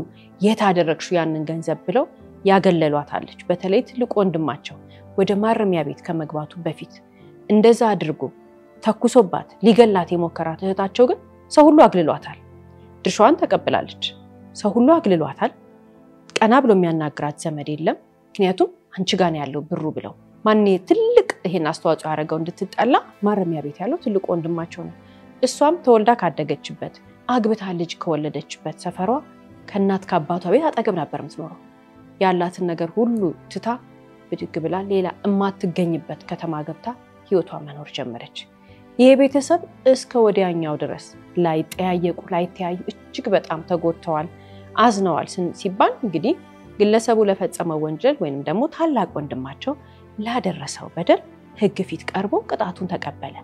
የታደረግሹ ያንን ገንዘብ ብለው ያገለሏታለች በተለይ ትልቁ ወንድማቸው ወደ ማረሚያ ቤት ከመግባቱ በፊት እንደዛ አድርጎ ተኩሶባት ሊገላት የሞከራት እህታቸው ግን ሰው ሁሉ አግልሏታል ድርሻዋን ተቀበላለች ሰው ሁሉ አግልሏታል ቀና ብሎ የሚያናግራት ዘመድ የለም ምክንያቱም አንቺ ጋር ነው ያለው ብሩ ብለው ማን ትልቅ ይሄን አስተዋጽኦ ያደረገው እንድትጠላ ማረሚያ ቤት ያለው ትልቁ ወንድማቸው ነው እሷም ተወልዳ ካደገችበት አግብታ ልጅ ከወለደችበት ሰፈሯ ከናት ከአባቷ ቤት አጠገብ ነበር የምትኖረው ያላትን ነገር ሁሉ ትታ ብድግ ብላ ሌላ እማትገኝበት ከተማ ገብታ ህይወቷ መኖር ጀመረች ይሄ ቤተሰብ እስከ ወዲያኛው ድረስ ላይ ተያዩ እጅግ በጣም ተጎድተዋል አዝነዋል ሲባል እንግዲህ ግለሰቡ ለፈጸመው ወንጀል ወይንም ደግሞ ታላቅ ወንድማቸው ላደረሰው በደል ህግ ፊት ቀርቦ ቅጣቱን ተቀበለ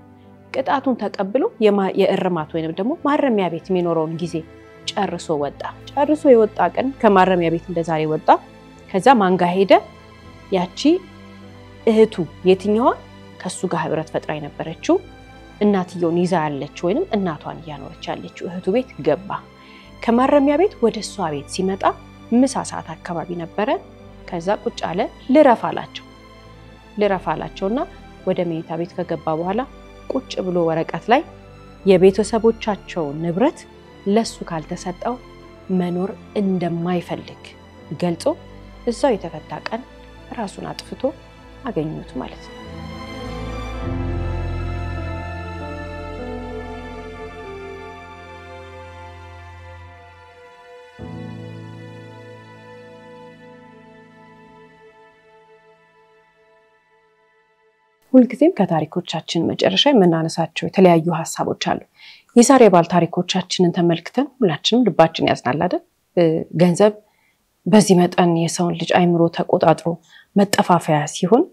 ቅጣቱን ተቀብሎ የእርማት ወይንም ደግሞ ማረሚያ ቤት የሚኖረውን ጊዜ ጨርሶ የወጣ ቀን ከማረሚያ ቤት እንደዛሬ ወጣ ከዛ ማንጋ ሄደ ያቺ እህቱ የትኛዋ ከሱ ጋር ህብረት ፈጥራ የነበረችው እናትየውን ይዛ ያለችው ወይንም እናቷን ያኖረች ያለችው እህቱ ቤት ገባ ከማረሚያ ቤት ወደ እሷ ቤት ሲመጣ ምሳ ሰዓት አካባቢ ነበረ ከዛ ቁጭ አለ ልረፋላቸውና ወደ መኝታ ቤት ከገባ በኋላ ቁጭ ብሎ ወረቀት ላይ የቤተሰቦቻቸው ንብረት ለሱ ካልተሰጠው መኖር እንደማይፈልግ ገልጾ እዛው የተፈታ ቀን ራሱን አጥፍቶ አገኙት ማለት ነው ሁልጊዜም ከታሪኮቻችን መጨረሻ የምናነሳቸው የተለያዩ ሐሳቦች አሉ የዛሬ ባል ታሪኮቻችንን ተመልክተን ሁላችንም ልባችን ያዝናል አይደል ገንዘብ በዚህ መጠን የሰውን ልጅ አይምሮ ተቆጣጥሮ መጠፋፋያ ሲሆን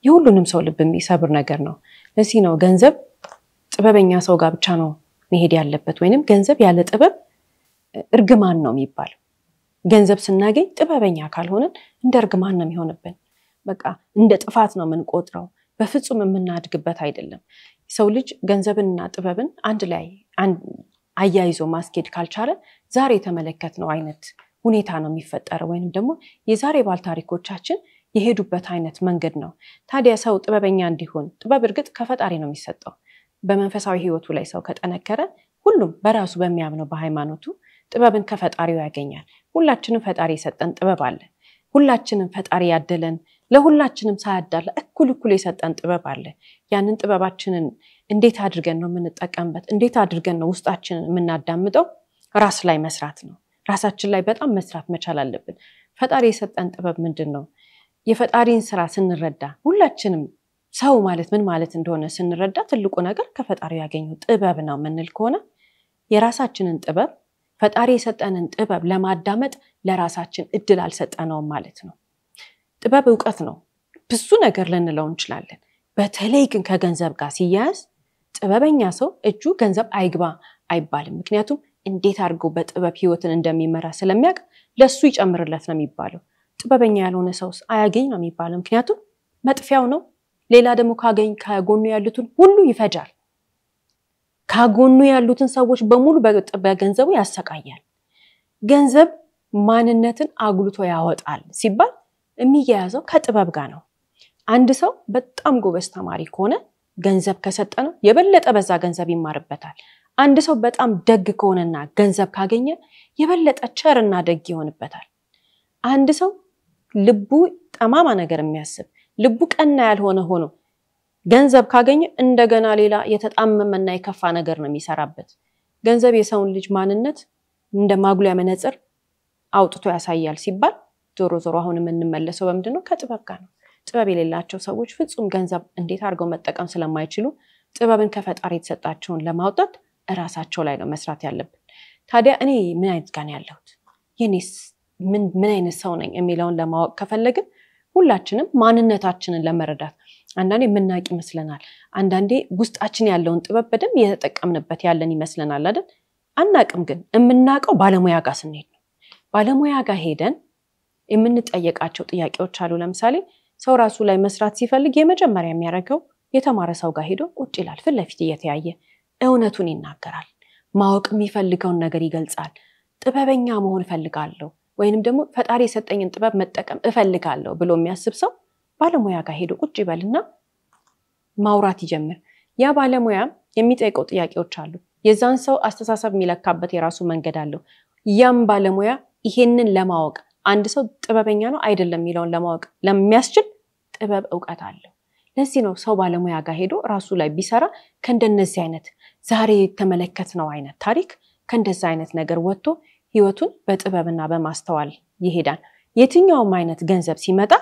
የሁሉንም ሰው ልብ የሚሰብር ነገር ነው ለዚህ ነው ገንዘብ ጥበበኛ ሰው ጋር ብቻ ነው መሄድ ያለበት ወይንም ገንዘብ ያለ ጥበብ እርግማን ነው የሚባል ገንዘብ ስናገኝ ጥበበኛ ካልሆነን እንደ እርግማን ነው የሚሆንብን በቃ እንደ ጥፋት ነው የምንቆጥረው በፍጹም የምናድግበት አይደለም ሰው ልጅ ገንዘብንና ጥበብን አንድ ላይ አያይዞ ማስኬድ ካልቻለ ዛሬ የተመለከትነው አይነት ሁኔታ ነው የሚፈጠረው ወይንም ደግሞ የዛሬ ባል ታሪኮቻችን የሄዱበት አይነት መንገድ ነው ታዲያ ሰው ጥበበኛ እንዲሆን ጥበብ እርግጥ ከፈጣሪ ነው የሚሰጠው በመንፈሳዊ ህይወቱ ላይ ሰው ከጠነከረ ሁሉም በራሱ በሚያምነው በሃይማኖቱ ጥበብን ከፈጣሪው ያገኛል ሁላችንም ፈጣሪ የሰጠን ጥበብ አለ ሁላችንም ፈጣሪ ያደለን ለሁላችንም ሳያዳላ እኩል የሰጠን ጥበብ አለ ያንን ጥበባችንን እንዴት አድርገን ነው የምንጠቀምበት እንዴት አድርገን ነው ውስጣችንን የምናዳምጠው ራስ ላይ መስራት ነው ራሳችን ላይ በጣም መስራት መቻል አለብን ፈጣሪ የሰጠን ጥበብ ምንድነው የፈጣሪን ስራ ስንረዳ ሁላችንም ሰው ማለት ምን ማለት እንደሆነ ስንረዳ ትልቁ ነገር ከፈጣሪ ያገኘው ጥበብ ነው ምንል ከሆነ የራሳችንን ጥበብ ፈጣሪ የሰጠንን ጥበብ ለማዳመጥ ለራሳችን እድል አልሰጠነውም ማለት ነው ጥበብ ዕውቀት ነው ብዙ ነገር ልንለው እንችላለን በተለይ ግን ከገንዘብ ጋር ሲያያዝ ጥበበኛ ሰው እጁ ገንዘብ አይግባ አይባልም ምክንያቱም እንዴት አድርጎ በጥበብ ህይወትን እንደሚመራ ስለሚያውቅ ለሱ ይጨምርለት ነው የሚባለው ጥበበኛ ያልሆነ ሰውስ አያገኝ ነው የሚባለው ምክንያቱም መጥፊያው ነው ሌላ ደግሞ ካገኝ ከጎኑ ያሉትን ሁሉ ይፈጃል ካጎኑ ያሉትን ሰዎች በሙሉ በገንዘቡ ያሰቃያል ገንዘብ ማንነትን አጉልቶ ያወጣል ሲባል የሚያያዘው ከጥበብ ጋር ነው አንድ ሰው በጣም ጎበዝ ተማሪ ከሆነ ገንዘብ ከሰጠነው የበለጠ በዛ ገንዘብ ይማርበታል አንድ ሰው በጣም ደግ ከሆነና ገንዘብ ካገኘ የበለጠ ቸርና ደግ ይሆንበታል አንድ ሰው ልቡ ጠማማ ነገር የሚያስብ ልቡ ቀና ያልሆነ ሆኖ ገንዘብ ካገኘ እንደገና ሌላ የተጣመመና የከፋ ነገር ነው የሚሰራበት ገንዘብ የሰውን ልጅ ማንነት እንደ ማጉሊያ መነጽር አውጥቶ ያሳያል ሲባል ዞሮ አሁንም እንመለሰው በመድነው ከጥበብ ጋር ነው ጥበብ የሌላቸው ሰዎች ፍጹም ገንዘብ እንዴት አድርገው መጠቀም ስለማይችሉ ጥበብን ከፈጣሪ የተሰጣቸውን ለማውጣት ራሳቸው ላይ ነው መስራት ያለብን ታዲያ እኔ ምን አይነት ጋር ነው ያለሁት የኔስ ምን አይነት ሰው ነኝ የሚለውን ለማወቅ ከፈለግን ሁላችንም ማንነታችንን ለመረዳት አንዳንዴ ምናቂ ይመስለናል አንዳንዴ ውስጣችን ያለውን ጥበብ በደም የተጠቀምንበት ያለን ይመስለናል አይደል አናቅም ግን የምናቀው ባለሙያ ጋር ስንሄድ ነው ባለሙያ ጋር ሄደን የምንጠየቃቸው ጥያቄዎች አሉ ለምሳሌ ሰው ራሱ ላይ መስራት ሲፈልግ የመጀመሪያ የሚያደርገው የተማረ ሰው ጋር ሄዶ ቁጭ ይላል ፊት ለፊት እየተያየ እውነቱን ይናገራል ማወቅ የሚፈልገውን ነገር ይገልጻል ጥበበኛ መሆን ፈልጋለሁ ወይንም ደግሞ ፈጣሪ የሰጠኝን ጥበብ መጠቀም እፈልጋለሁ ብሎ የሚያስብ ሰው ባለሙያ ጋር ሄዶ ቁጭ ይበልና ማውራት ይጀምር ያ ባለሙያ የሚጠይቀው ጥያቄዎች አሉ የዛን ሰው አስተሳሰብ የሚለካበት የራሱ መንገድ አለው ያም ባለሙያ ይሄንን ለማወቅ አንድ ሰው ጥበበኛ ነው አይደለም የሚለውን ለማወቅ ለሚያስችል ጥበብ ዕውቀት አለው ለዚህ ነው ሰው ባለሙያ ጋር ሄዶ ራሱ ላይ ቢሰራ ከእንደነዚህ አይነት ዛሬ የተመለከትነው አይነት ታሪክ ከእንደዛ አይነት ነገር ወጥቶ ህይወቱን በጥበብና በማስተዋል ይሄዳል የትኛውም አይነት ገንዘብ ሲመጣ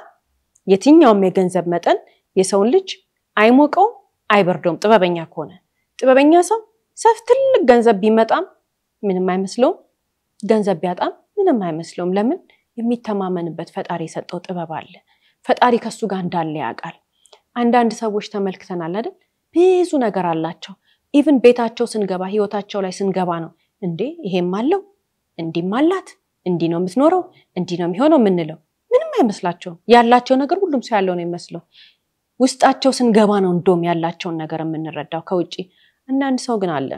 የትኛውም የገንዘብ መጠን የሰውን ልጅ አይሞቀው አይበርዶም ጥበበኛ ከሆነ ጥበበኛ ሰው ሰፍ ትልቅ ገንዘብ ቢመጣም ምንም አይመስለውም ገንዘብ ቢያጣም ምንም አይመስለውም ለምን የሚተማመንበት ፈጣሪ የሰጠው ጥበብ አለ ፈጣሪ ከሱ ጋር እንዳለ ያውቃል አንዳንድ ሰዎች ተመልክተናል አይደል ብዙ ነገር አላቸው ኢቭን ቤታቸው ስንገባ ህይወታቸው ላይ ስንገባ ነው እንዴ ይሄም አለው እንዲም አላት እንዲ ነው የምትኖረው እንዲ ነው የሚሆነው ምንለው ምንም አይመስላቸው ያላቸው ነገር ሁሉም ሰው ያለው ነው የሚመስለው ውስጣቸው ስንገባ ነው እንደም ያላቸው ነገር የምንረዳው ከውጪ አንዳንድ ሰው ግን አለ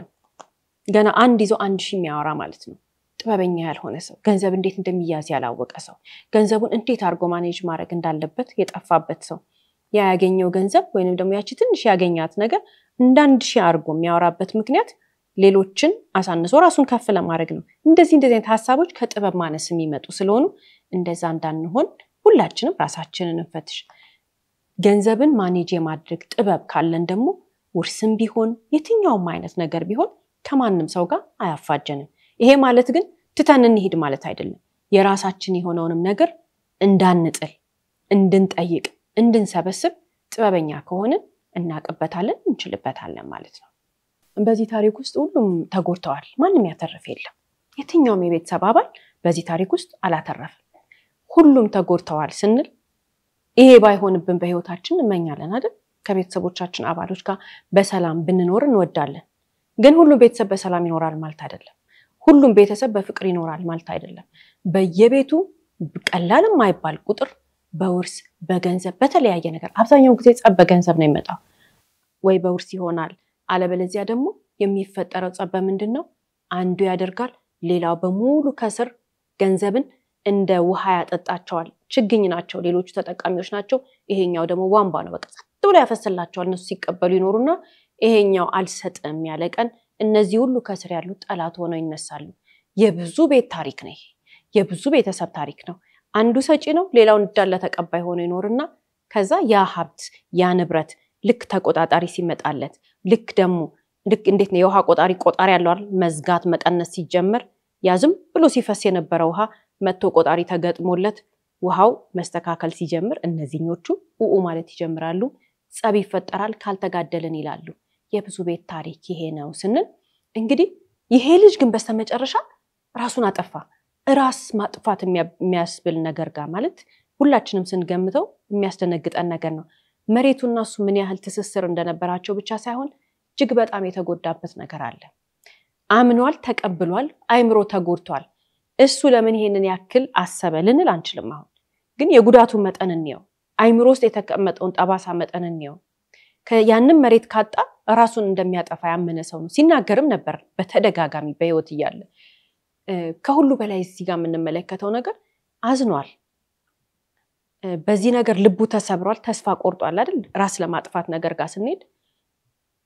ገና አንድ ይዞ አንድ ሺህ የሚያወራ ማለት ነው ጥበበኛ ያልሆነ ሰው ገንዘብ እንዴት እንደሚያዝ ያላወቀ ሰው ገንዘቡን እንዴት አድርጎ ማኔጅ ማድረግ እንዳለበት የጠፋበት ሰው ያገኘው ገንዘብ ወይንም ደግሞ ያቺ ትንሽ ያገኛት ነገር እንዳንድ ሺህ አድርጎ የሚያወራበት ምክንያት ሌሎችን አሳንሶ ራሱን ከፍ ለማድረግ ነው እንደዚህ አይነት ሐሳቦች ከጥበብ ማነስ የሚመጡ ስለሆኑ እንደዛ እንዳንሆን ሁላችንም ራሳችንን እንፈትሽ ገንዘብን ማኔጅ የማድረግ ጥበብ ካለን ደግሞ ውርስም ቢሆን የትኛውም አይነት ነገር ቢሆን ከማንም ሰው ጋር አያፋጀንም ይሄ ማለት ግን ትተን እንሂድ ማለት አይደለም የራሳችን የሆነውንም ነገር እንዳንጥል እንድንጠይቅ እንድንሰበስብ ጥበበኛ ከሆነ እናቀበታለን እንችልበታለን ማለት ነው በዚህ ታሪክ ውስጥ ሁሉም ተጎድተዋል ማንንም ያተረፈ የለም የትኛውም የቤተሰብ አባል በዚህ ታሪክ ውስጥ አላተረፈም ሁሉም ተጎድተዋል ስንል ይሄ ባይሆንብን በህይወታችን እንመኛለን አይደል ከቤተሰቦቻችን አባሎች ጋር በሰላም ብንኖር እንወዳለን ግን ሁሉም ቤተሰብ በሰላም ይኖራል ማለት አይደለም ሁሉም ቤተሰብ በፍቅር ይኖራል ማለት አይደለም በየቤቱ ቀላልም ማይባል ቁጥር በውርስ በገንዘብ በተለያየ ነገር አብዛኛው ጊዜ ጸብ በገንዘብ ነው የሚመጣው ወይ በውርስ ይሆናል አለበለዚያ ደግሞ የሚፈጠረው ጸብ ምንድነው አንዱ ያደርጋል ሌላው በሙሉ ከስር ገንዘብን እንደ ውሃ ያጠጣቸዋል ችግኝ ናቸው ሌሎቹ ተጠቃሚዎች ናቸው ይሄኛው ደግሞ ዋንባ ነው በቃ ጥብሎ ያፈሰላቸዋል እነሱ ሲቀበሉ ይኖሩና ይሄኛው አልሰጥም ያለቀን እነዚህ ሁሉ ከስር ያሉት ጠላት ሆነው ይነሳሉ የብዙ ቤት ታሪክ ነው የብዙ ቤተሰብ ታሪክ ነው አንዱ ሰጪ ነው ሌላው እንዳለ ተቀባይ ሆኖ ይኖርና ከዛ ያ ሀብት ያ ንብረት ልክ ተቆጣጣሪ ሲመጣለት ልክ እንዴት ነው የውሃ ቆጣሪ ያለው አይደል መዝጋት መቀነስ ሲጀምር ያ ዝም ብሎ ሲፈስ የነበረው ውሃ መጥቶ ቆጣሪ ተገጥሞለት ውሃው መስተካከል ሲጀምር እነዚህኞቹ ማለት ይጀምራሉ ጸብ ይፈጠራል ካልተጋደልን ይላሉ የብዙ ቤት ታሪክ ይሄ ነው ስንል እንግዲህ ይሄ ልጅ ግን በስተመጨረሻ ራሱን አጠፋ ራስ ማጥፋት የሚያስብል ነገር ጋር ማለት ሁላችንም ስንገምተው የሚያስደነግጠን ነገር ነው መሬቱና እሱ ምን ያህል ትስስር እንደነበራቸው ብቻ ሳይሆን እጅግ በጣም የተጎዳበት ነገር አለ አምኗል ተቀብሏል አይምሮ ተጎድቷል እሱ ለምን ይሄንን ያክል አሰበ ልንል አንችልም አሁን ግን የጉዳቱ መጠን እንየው አይምሮ ውስጥ የተቀመጠውን ጠባሳ መጠን እንየው ያንን መሬት ካጣ ራሱን እንደሚያጠፋ ያመነ ሰው ነው ሲናገርም ነበር በተደጋጋሚ በህይወት ይያለ ከሁሉ በላይ እዚህ ጋር የምንመለከተው ነገር አዝኗል በዚህ ነገር ልቡ ተሰብሯል ተስፋ ቆርጧል አይደል ራስ ለማጥፋት ነገር ጋር ስንሄድ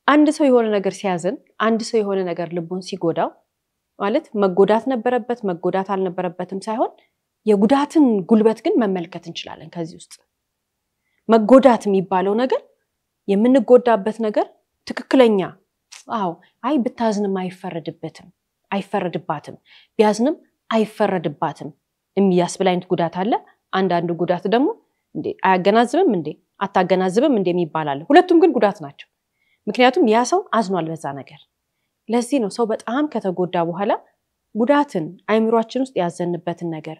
አንድ ሰው የሆነ ነገር ሲያዝን አንድ ሰው የሆነ ነገር ልቡን ሲጎዳው ማለት መጎዳት ነበረበት መጎዳት አልነበረበትም ሳይሆን የጉዳትን ጉልበት ግን መመልከት እንችላለን ከዚህ ውስጥ መጎዳት የሚባለው ነገር የምንጎዳበት ነገር ትክክለኛ አይ ብታዝንም አይፈረድባትም ቢያዝንም አይፈረድባትም የሚያስብል አይነት ጉዳት አለ አንዳንዱ ጉዳት ደግሞ እንዴ አያገናዝብም እንዴ አታገናዝብም እንዴ የሚባላል ሁለቱም ግን ጉዳት ናቸው ምክንያቱም ያ ሰው አዝኗል በዛ ነገር ለዚህ ነው ሰው በጣም ከተጎዳ በኋላ ጉዳትን አይምሮአችን ውስጥ ያዘንበትን ነገር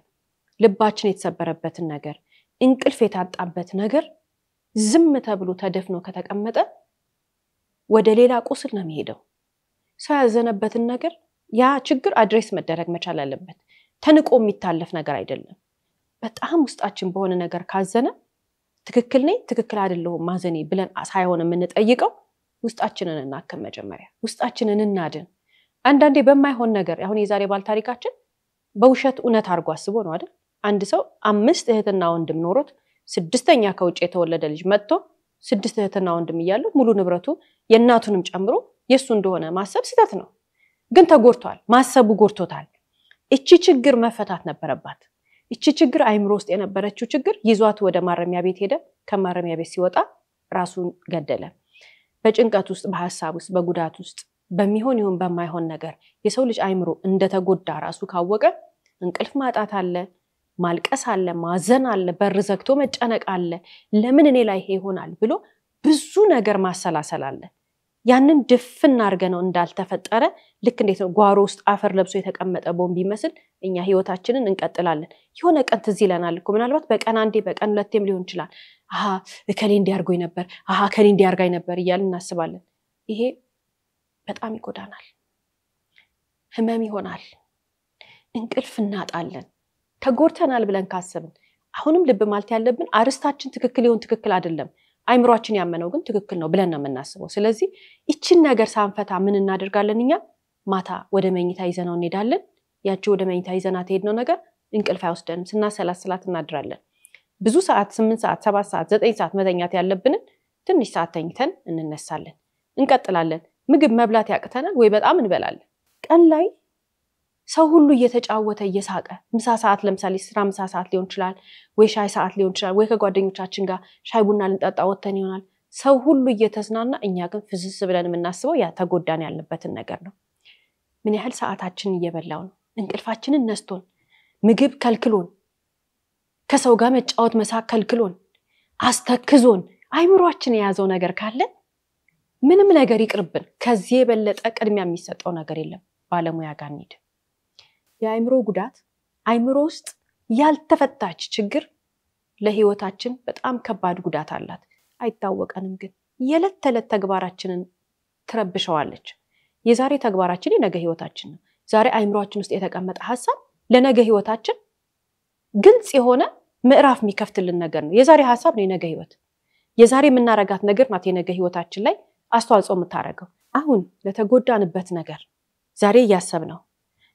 ልባችን የተሰበረበትን ነገር እንቅልፍ የታጣበት ነገር ዝም ተብሎ ተደፍኖ ከተቀመጠ ወደ ሌላ ቁስል ነው የሚሄደው ሰው ያዘነበትን ነገር ያ ችግር አድሬስ መደረግ መቻል አለበት ተንቆ የሚታለፍ ነገር አይደለም በጣም ውስጣችን በሆነ ነገር ካዘነ ትክክል ነኝ ትክክል አይደለሁም ማዘኔ ብለን ሳይሆን የምንጠይቀው ውስጣችንን እናከም መጀመሪያ ውስጣችንን እናድን አንዳንዴ በማይሆን ነገር አሁን የዛሬ ባል ታሪካችን በውሸት እውነት አርጎ አስቦ ነው አይደል አንድ ሰው 5 እህትና ወንድም ኖሮት 6ኛ ከውጭ የተወለደ ልጅ መጥቶ 6 እህትና ወንድም ይያለው ሙሉ ንብረቱ የእናቱንም ጨምሮ የሱ እንደሆነ ማሰብ ስህተት ነው ግን ተጎርቷል ማሰቡ ጎርቶታል እቺ ችግር መፈታት ነበረባት እቺ ችግር አይምሮ ውስጥ የነበረችው ችግር ይዟት ወደ ማረሚያ ቤት ሄደ ከማረሚያ ቤት ሲወጣ ራሱን ገደለ በጭንቀት ውስጥ በሐሳብ ውስጥ በጉዳት ውስጥ በሚሆን ይሁን በማይሆን ነገር የሰው ልጅ አይምሮ እንደተጎዳ ራሱ ካወቀ እንቅልፍ ማጣት አለ ማልቀስ አለ ማዘን አለ በር ዘግቶ መጨነቅ አለ ለምን እኔ ላይ ይሆናል ብሎ ብዙ ነገር ማሰላሰል አለ ያንን ድፍን አርገነው እንዳልተፈጠረ ልክ እንዴት ነው ጓሮ ውስጥ አፈር ለብሶ የተቀመጠ ቦምብ ይመስል እኛ ህይወታችንን እንቀጥላለን የሆነ ቀን ትዝ ይለናል እኮ ምናልባት በቀን አንዴ በቀን ሁለቴም ሊሆን ይችላል እከሌ እንዲያርጎኝ ነበር እከሌ እንዲያርጋኝ ነበር እያልን እናስባለን ይሄ በጣም ይጎዳናል ህመም ይሆናል እንቅልፍ እናጣለን ተጎርተናል ብለን ካሰብን አሁንም ልብ ማለት ያለብን አርስታችን ትክክል ይሁን ትክክል አይደለም አይምሮአችን ያመነው ግን ትክክል ነው ብለን ነው የምናስበው ስለዚህ እቺን ነገር ሳንፈታ ምን እናደርጋለን እኛ ማታ ወደ መኝታ ይዘነው እንሄዳለን ያቺ ወደ መኝታ ይዘናት ሄድነው ነገር እንቅልፍ አይወስደንም ስናሰላስላት እናድራለን ብዙ ሰዓት 8 ሰዓት 7 ሰዓት 9 ሰዓት መተኛት ያለብንን ትንሽ ሰዓት ተኝተን እንነሳለን እንቀጥላለን ምግብ መብላት ያቅተናል ወይ በጣም እንበላለን ቀን ላይ ሰው ሁሉ እየተጫወተ እየሳቀ ምሳ ሰዓት ለምሳሌ ስራ ምሳ ሰዓት ሊሆን ይችላል ወይ ሻይ ሰዓት ሊሆን ይችላል ወይ ከጓደኞቻችን ጋር ሻይ ቡና ልንጠጣ ወተን ይሆናል ሰው ሁሉ እየተዝናና እኛ ግን ፍዝስ ብለን የምናስበው ያ ተጎዳን ያልነበትን ነገር ነው ምን ያህል ሰዓታችን እየበላው ነው እንቅልፋችንን ነስቶን ምግብ ከልክሎን ከሰው ጋር መጫወት መሳቅ ከልክሎን አስተክዞን አይምሮአችን የያዘው ነገር ካለ ምንም ነገር ይቅርብን ከዚህ የበለጠ ቅድሚያ የሚሰጠው ነገር የለም ባለሙያ ጋር እንሂድ የአይምሮ ጉዳት አይምሮ ውስጥ ያልተፈታች ችግር ለህይወታችን በጣም ከባድ ጉዳት አላት አይታወቀንም ግን የለት ተለት ተግባራችንን ትረብሸዋለች የዛሬ ተግባራችን የነገ ህይወታችን ነው ዛሬ አይምሮአችን ውስጥ የተቀመጠ ሐሳብ ለነገ ህይወታችን ግልጽ የሆነ ምዕራፍ የሚከፍትልን ነገር ነው የዛሬ ሐሳብ ነው የነገ ህይወት የዛሬ የምናረጋት ነገር ናት የነገ ህይወታችን ላይ አስተዋጽኦ የምታረገው አሁን ለተጎዳንበት ነገር ዛሬ ያሰብነው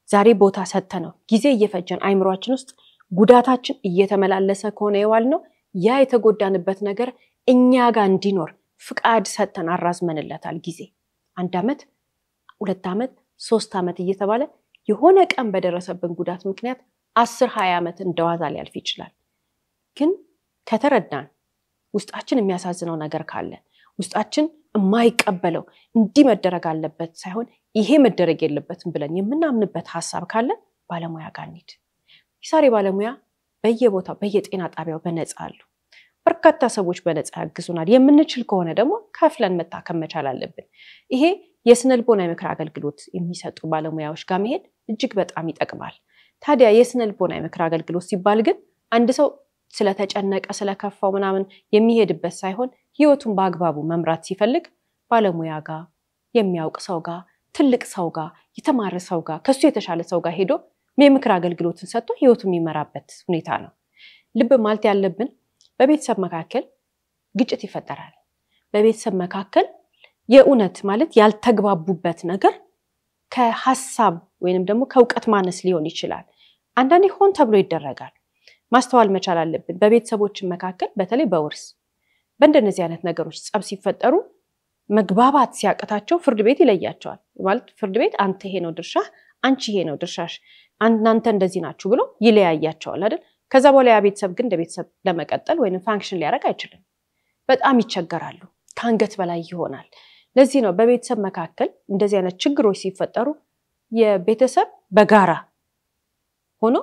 ዛሬ ቦታ ሰጥተነው ጊዜ እየፈጀን አይምሮአችን ውስጥ ጉዳታችን እየተመላለሰ ከሆነ ይዋልነው ያ የተጎዳንበት ነገር እኛ ጋር እንዲኖር ፍቃድ ሰጥተን አራዝመንለታል ጊዜ 1 አመት 2 አመት 3 አመት እየተባለ የሆነ ቀን በደረሰብን ጉዳት ምክንያት 10-20 ዓመት እንደዋዛ ሊያልፍ ይችላል። ግን ከተረዳን ውስጣችን የሚያሳዝነው ነገር ካለ ውስጣችን የማይቀበለው እንዲህ መደረግ አለበት ሳይሆን ይሄ መደረግ የለበትም ብለን የምናምንበት ሐሳብ ካለ ባለሙያ ጋር እንሂድ። የሳሬ ባለሙያ በየቦታው በየጤና ጣቢያው በነፃ አሉ። በርካታ ሰዎች በነፃ ያግዙናል። የምንችል ከሆነ ደግሞ ከፍለን መታከም መቻል አለብን። ይሄ የስነልቦና የምክር አገልግሎት የሚሰጡ ባለሙያዎች ጋር መሄድ እጅግ በጣም ይጠቅማል። ታዲያ የስነልቦና የምክር አገልግሎት ሲባል ግን አንድ ሰው ስለተጨነቀ ስለከፋው ምናምን የሚሄድበት ሳይሆን ህይወቱን በአግባቡ መምራት ሲፈልግ ባለሙያ ጋር የሚያውቅ ሰው ጋር ትልቅ ሰው ጋር የተማረ ሰው ጋር ከሱ የተሻለ ሰው ጋር ሄዶ የምክር አገልግሎትን ሰጥቶ ህይወቱን የሚመራበት ሁኔታ ነው። ልብ ማለት ያለብን በቤተሰብ መካከል ግጭት ይፈጠራል። በቤተሰብ መካከል የእውነት ማለት ያልተግባቡበት ነገር ከሐሳብ ወይንም ደግሞ ከእውቀት ማነስ ሊሆን ይችላል። አንዳንዴ ሆን ተብሎ ይደረጋል። ማስተዋል መቻል አለብን። በቤተሰቦች መካከል በተለይ በውርስ በእንደነዚህ አይነት ነገሮች ጸብ ሲፈጠሩ መግባባት ሲያቀታቸው ፍርድ ቤት ይለያቸዋል። ማለት ፍርድ ቤት አንተ ይሄ ነው ድርሻህ፣ አንቺ ይሄ ነው ድርሻሽ፣ እናንተ እንደዚህ ናችሁ ብሎ ይለያያቸዋል አይደል? ከዛ በኋላ ያ ቤተሰብ ግን እንደ ቤተሰብ ለመቀጠል ወይንም ፋንክሽን ሊያደርግ አይችልም። በጣም ይቸገራሉ። ከአንገት በላይ ይሆናል። ለዚህ ነው በቤተሰብ መካከል እንደዚህ አይነት ችግሮች ሲፈጠሩ የቤተሰብ በጋራ ሆኖ